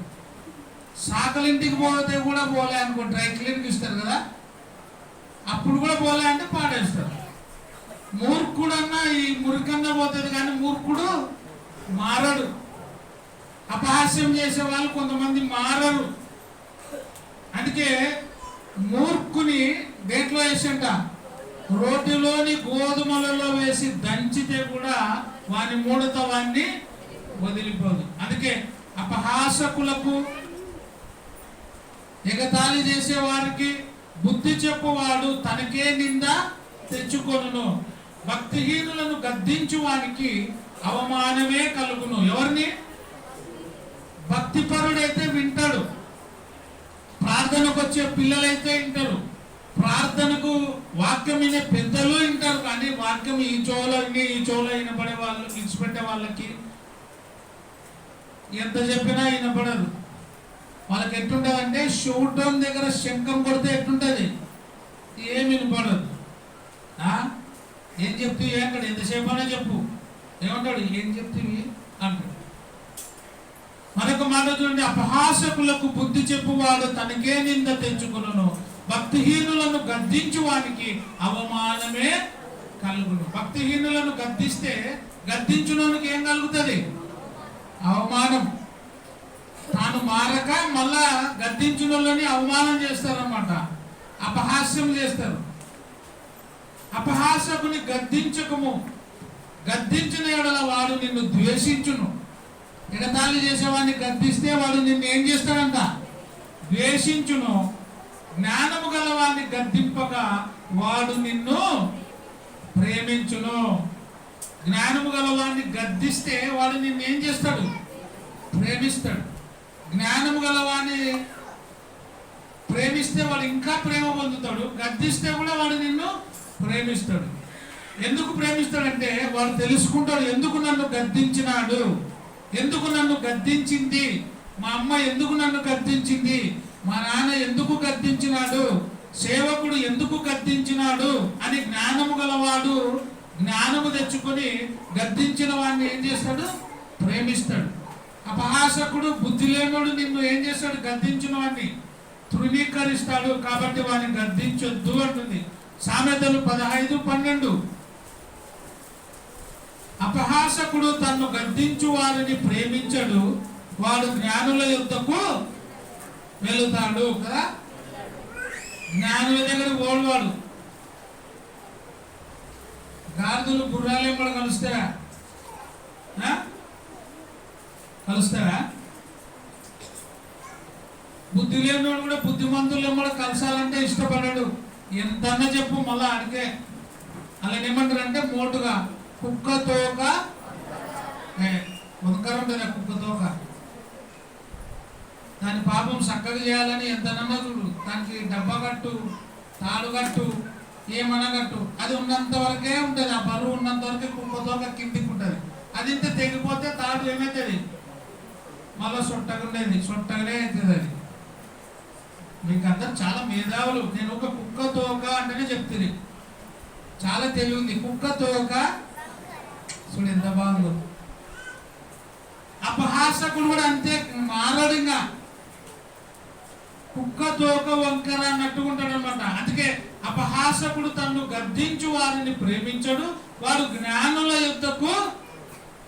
సాకలింటికి పోతే కూడా పోలే అనుకో, డ్రై క్లీన్కి ఇస్తారు కదా, అప్పుడు కూడా పోలే అంటే పాడేస్తారు. మూర్ఖుడన్నా ఈ మురికన్నా పోతుంది, కానీ మూర్ఖుడు మారడు. అపహాస్యం చేసే వాళ్ళు కొంతమంది మారరు. అందుకే మూర్ఖుని దేంట్లో వేసంట? రోటిలోని గోధుమలలో వేసి దంచితే కూడా వాని మూఢతవాన్ని వదిలిపోదు. అందుకే అపహాసకులకు, ఎగతాళి చేసే వారికి బుద్ధి చెప్పువాడు తనకే నింద తెచ్చుకొనును. భక్తిహీనులను గద్దించు వానికి అవమానమే కలుగును. ఎవరిని? భక్తిపరుడైతే వింటాడు, ప్రార్థనకు వచ్చే పిల్లలైతే వింటారు, ప్రార్థనకు వాక్యం వినే పెద్దలు వింటారు, కానీ వాక్యం ఈ చెవులో వినపడే వాళ్ళు ఇచ్చిపెట్టే వాళ్ళకి ఎంత చెప్పినా వినపడదు. వాళ్ళకి ఎట్టుంటుంది అంటే షూటం దగ్గర శంఖం కొడితే ఎట్టుంటుంది, ఏం వినపడదు. ఏం చెప్తీవి అంటాడు, ఎంతసేపు అనే చెప్పు, ఏమంటాడు ఏం చెప్తీవి అంటాడు. మరొక మాట చూడండి, అపహాసకులకు బుద్ధి చెప్పువాడు తనకే నింద తెచ్చుకును, భక్తిహీనులను గద్దించు వానికి అవమానమే కలుగును. భక్తిహీనులను గద్దించునోనికి ఏం కలుగుతుంది? అవమానం. తాను మారక మళ్ళా గద్దించునోళ్ళని అవమానం చేస్తారన్నమాట, అపహాస్యం చేస్తారు. అపహాసకుని గద్దించకము, గద్దించిన ఎడల వాడు నిన్ను ద్వేషించును. ఎగతాళి చేసేవాడిని గద్దిస్తే వాడు నిన్ను ఏం చేస్తాడంట? ద్వేషించును. జ్ఞానము గలవాడిని గద్దింపగా వాడు నిన్ను ప్రేమించును. జ్ఞానము గలవాడిని గద్దిస్తే వాడు నిన్ను ఏం చేస్తాడు? ప్రేమిస్తాడు. జ్ఞానము గలవాడిని ప్రేమిస్తే వాడు ఇంకా ప్రేమ పొందుతాడు, గద్దిస్తే కూడా వాడు నిన్ను ప్రేమిస్తాడు. ఎందుకు ప్రేమిస్తాడంటే వాడు తెలుసుకుంటాడు, ఎందుకు నన్ను గద్దించినాడు, ఎందుకు నన్ను గద్దించింది, మా అమ్మ ఎందుకు నన్ను గద్దించింది, మా నాన్న ఎందుకు గద్దించినాడు, సేవకుడు ఎందుకు గద్దించినాడు అని జ్ఞానము గలవాడు జ్ఞానము తెచ్చుకొని గద్దించిన వాడిని ఏం చేస్తాడు? ప్రేమిస్తాడు. అపహాసకుడు బుద్ధి లేనుడు నిన్ను ఏం చేస్తాడు? గద్దించిన వాడిని తృణీకరిస్తాడు. కాబట్టి వాడిని గద్దించొద్దు అంటుంది సామెతలు 15:12. అపహాసకుడు తన్ను గద్దించు వారిని ప్రేమించడు, వాడు జ్ఞానుల యుద్ధకు వెళుతాడు కదా. జ్ఞానుల దగ్గరికి ఓడవాడు. గాడిదలు గుర్రాలేం కూడా కలుస్తారా? బుద్ధి లేనివాడు కూడా బుద్ధిమంతులు కూడా కలసాలంటే ఇష్టపడాడు. ఎంతన్నా చెప్పు మళ్ళా అడిగే అలా ఏమంటారు అంటే మోటుగా కుక్క తోక వంకర ఉంటుంది. కుక్క తోక దాని పాపం చక్కగా చేయాలని ఎంతనన్నా చూడు, దానికి డబ్బా కట్టు, తాడు కట్టు, ఏమన్నా కట్టు, అది ఉన్నంత వరకే ఉంటుంది. ఆ బరువు ఉన్నంత వరకే కుక్క తోక కిందికి ఉంటుంది. అది ఇంత తెగిపోతే తాడు ఏమవుతుంది? మళ్ళీ సొట్టగానే అవుతుంది. అది మీకు అందరు చాలా మేధావులు. నేను ఒక కుక్క తోక అంటేనే చెప్తుంది, చాలా తెలివి ఉంది. కుక్క తోక చూడు ఎంత బాగుందో. అపహాసకుడు కూడా అంతే మారడు, ఇంకా కుక్క తోక వంకర అన్నట్టుకుంటాడు అనమాట. అందుకే అపహాసకుడు తన్ను గద్దించు వారిని ప్రేమించడు, వాడు జ్ఞానుల యుద్ధకు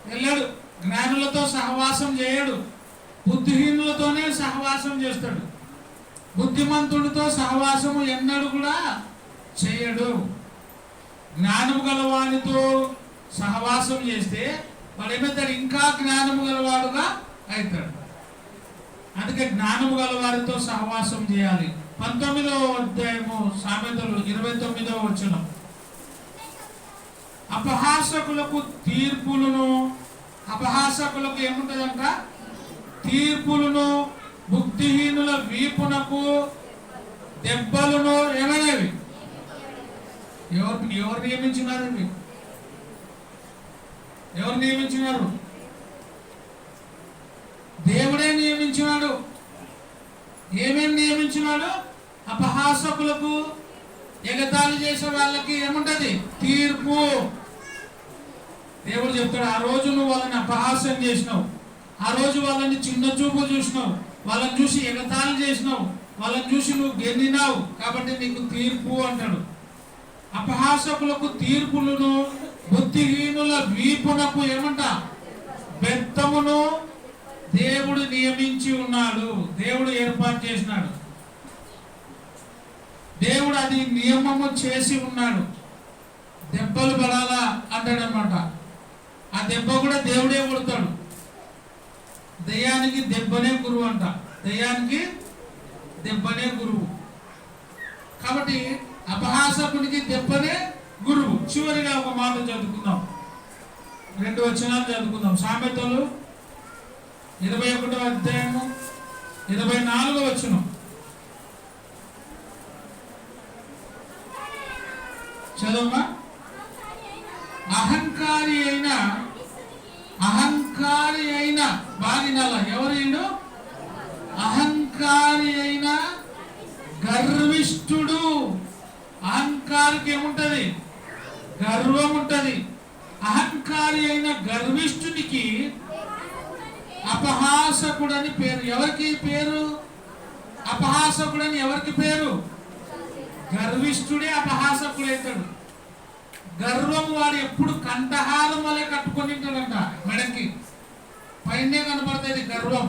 వెళ్ళాడు. జ్ఞానులతో సహవాసం చేయడు, బుద్ధిహీనులతోనే సహవాసం చేస్తాడు. బుద్ధిమంతుడితో సహవాసము ఎన్నడూ కూడా చేయడు. జ్ఞానము గలవాడితో సహవాసం చేస్తే వాడు ఏమవుతాడు? ఇంకా జ్ఞానము గలవాడుగా అవుతాడు. అందుకే జ్ఞానము గలవాడితో సహవాసం చేయాలి. 19వ అధ్యాయము సామెతలు 29వ వచనం. అపహాసకులకు తీర్పులను, అపహాసకులకు ఏముంటుందంట? తీర్పులను, బుద్ధిహీనుల వీపునకు దెబ్బలను ఏమైనవి? ఎవరు నియమించినారు? ఎవరు నియమించినారు? దేవుడే నియమించినాడు. ఏమేమి నియమించినాడు? అపహాసకులకు, ఎగతాళి చేసే వాళ్ళకి ఏముంటది? తీర్పు. దేవుడు చెప్తాడు, ఆ రోజు నువ్వు వాళ్ళని అపహాస్యం చేసినావు, ఆ రోజు వాళ్ళని చిన్న చూపు చూసినావు, వాళ్ళని చూసి ఎగతాళి చేసినావు, వాళ్ళని చూసి నువ్వు గెన్నినావు, కాబట్టి నీకు తీర్పు అంటాడు. అపహాసకులకు తీర్పులను, బుద్ధిహీనుల వీపునకు ఏమంట? బెత్తమును దేవుడు నియమించి ఉన్నాడు. దేవుడు ఏర్పాటు చేసినాడు. దేవుడు అది నియమము చేసి ఉన్నాడు. దెబ్బలు పడాలా అంటాడనమాట. ఆ దెబ్బ కూడా దేవుడే కొడతాడు. దయ్యానికి దెబ్బనే గురువు అంట. దయ్యానికి దెబ్బనే గురువు. కాబట్టి అపహాసకునికి దెబ్బనే గురువు. చివరిగా ఒక మాట చదువుకుందాం, 2 వచనాలు చదువుకుందాం. సామెతలు 21వ అధ్యాయము 24వ వచనం. చదవమ్మా. అహంకారి అయిన బాగినాల ఎవరు? అహంకారి అయిన గర్విష్ఠుడు. అహంకారికి ఏముంటది? గర్వం ఉంటది. అహంకారి అయిన గర్విష్ఠునికి అపహాసకుడని పేరు. ఎవరికి పేరు? అపహాసకుడని ఎవరికి పేరు? గర్విష్ఠుడే అపహాసకుడైతాడు. గర్వం వాడు ఎప్పుడు కంఠహారం వలె కట్టుకొని ఉంటాడంట. మెడకి పైనే కనపడుతుంది గర్వం.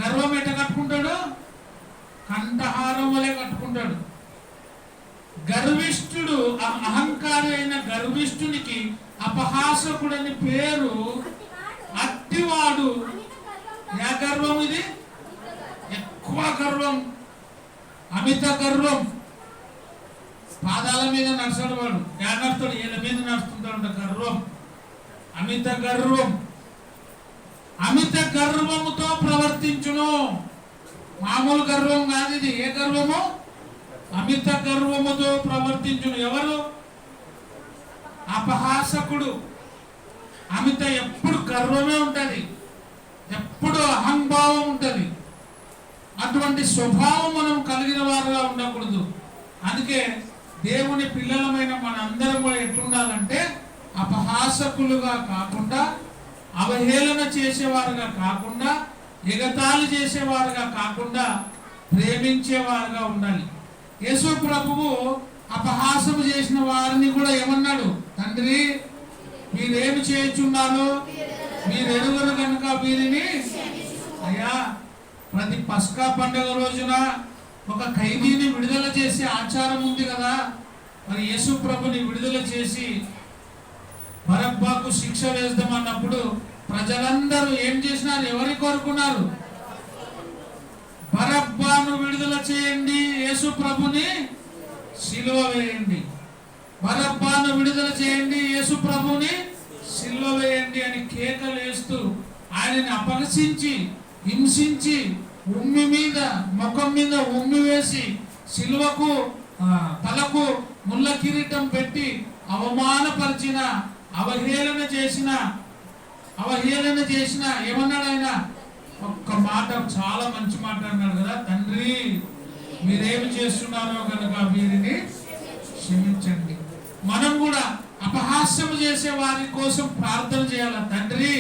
గర్వం ఎట్ట కట్టుకుంటాడు? కంఠహారం వలె కట్టుకుంటాడు. గర్విష్ఠుడు, అహంకారి అయిన గర్విష్ఠునికి అపహాసకుడని పేరు. అట్టివాడు ఏ గర్వం ఇది? ఎక్కువ గర్వం, అమిత గర్వం. పాదాల మీద నడుస్తాడు వాడు. నడుస్తాడు, ఏళ్ళ మీద నడుస్తుంటాడు. గర్వం, అమిత గర్వం. అమిత గర్వముతో ప్రవర్తించును. మామూలు గర్వం కాదు ఇది. ఏ గర్వము? అమిత గర్వముతో ప్రవర్తించును. ఎవరు? అపహాసకుడు. అమిత ఎప్పుడు గర్వమే ఉంటది, ఎప్పుడు అహంభావం ఉంటది. అటువంటి స్వభావం మనం కలిగిన వారుగా ఉండకూడదు. అందుకే దేవుని పిల్లలమైన మనందరం కూడా ఎట్లుండాలంటే అపహాసకులుగా కాకుండా, అవహేళన చేసేవారుగా కాకుండా, ఎగతాళి చేసేవారుగా కాకుండా ప్రేమించేవారుగా ఉండాలి. యేసు ప్రభువు అపహాసము చేసిన వారిని కూడా ఏమన్నాడు? తండ్రి, మీరేమి చేయుచున్నారో మీరు ఎరుగరు కనుక వీరిని. అయ్యా, ప్రతి పస్కా పండుగ రోజున ఒక ఖైదీని విడుదల చేసే ఆచారం ఉంది కదా. మరి యేసు ప్రభుని విడుదల చేసి బరబ్బాకు శిక్ష వేద్దామన్నప్పుడు ప్రజలందరూ ఏం చేసినారు? ఎవరిని కోరుకున్నారు? బరబ్బాను విడుదల చేయండి, యేసు ప్రభుని సిలువ వేయండి. బరబ్బాను విడుదల చేయండి, యేసు ప్రభుని సిలువ వేయండి అని కేకలు వేస్తూ ఆయనని అపహసించి, హింసించి, ఉమ్మి మీద, ముఖం మీద ఉమ్మి వేసి, సిలువకు తలకు ముళ్ళ కిరీటం పెట్టి అవమానపరిచిన, అవహేళన చేసిన ఏమన్నాడు ఆయన? ఒక్క మాట, చాలా మంచి మాట అన్నాడు కదా. తండ్రి, మీరేమి చేస్తున్నారో కనుక వీరిని క్షమించండి. మనం కూడా అపహాస్యం చేసే వారి కోసం ప్రార్థన చేయాలి. తండ్రి,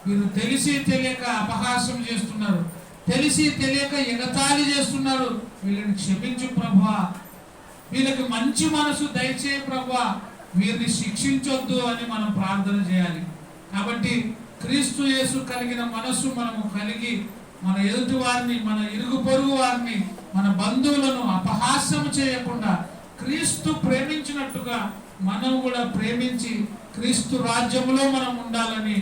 వీరు తెలిసి తెలియక అపహాస్యం చేస్తున్నారు, తెలిసి తెలియక ఎగతాళి చేస్తున్నారు, వీళ్ళని క్షమించు ప్రభువా, వీళ్ళకి మంచి మనసు దయచేయ ప్రభువా, వీరిని శిక్షించొద్దు అని మనం ప్రార్థన చేయాలి. కాబట్టి క్రీస్తు యేసు కలిగిన మనస్సు మనము కలిగి మన ఎదుటి వారిని, మన ఇరుగు పొరుగు వారిని, మన బంధువులను అపహాస్యం చేయకుండా క్రీస్తు ప్రేమించినట్టుగా మనం కూడా ప్రేమించి క్రీస్తు రాజ్యములో మనం ఉండాలని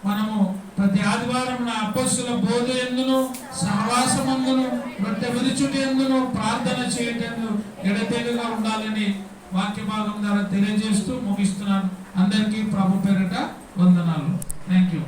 మనము ప్రతి ఆదివారం నా అపొస్తలుల బోధ యందును, సహవాసమందును, రొట్టె విరుచుట యందును, ప్రార్థన చేయటందు ఎడతెగగా ఉండాలని వాక్య భాగం ద్వారా తెలియజేస్తూ ముగిస్తున్నాను. అందరికీ ప్రభు పేరిట వందనాలు. Thank you.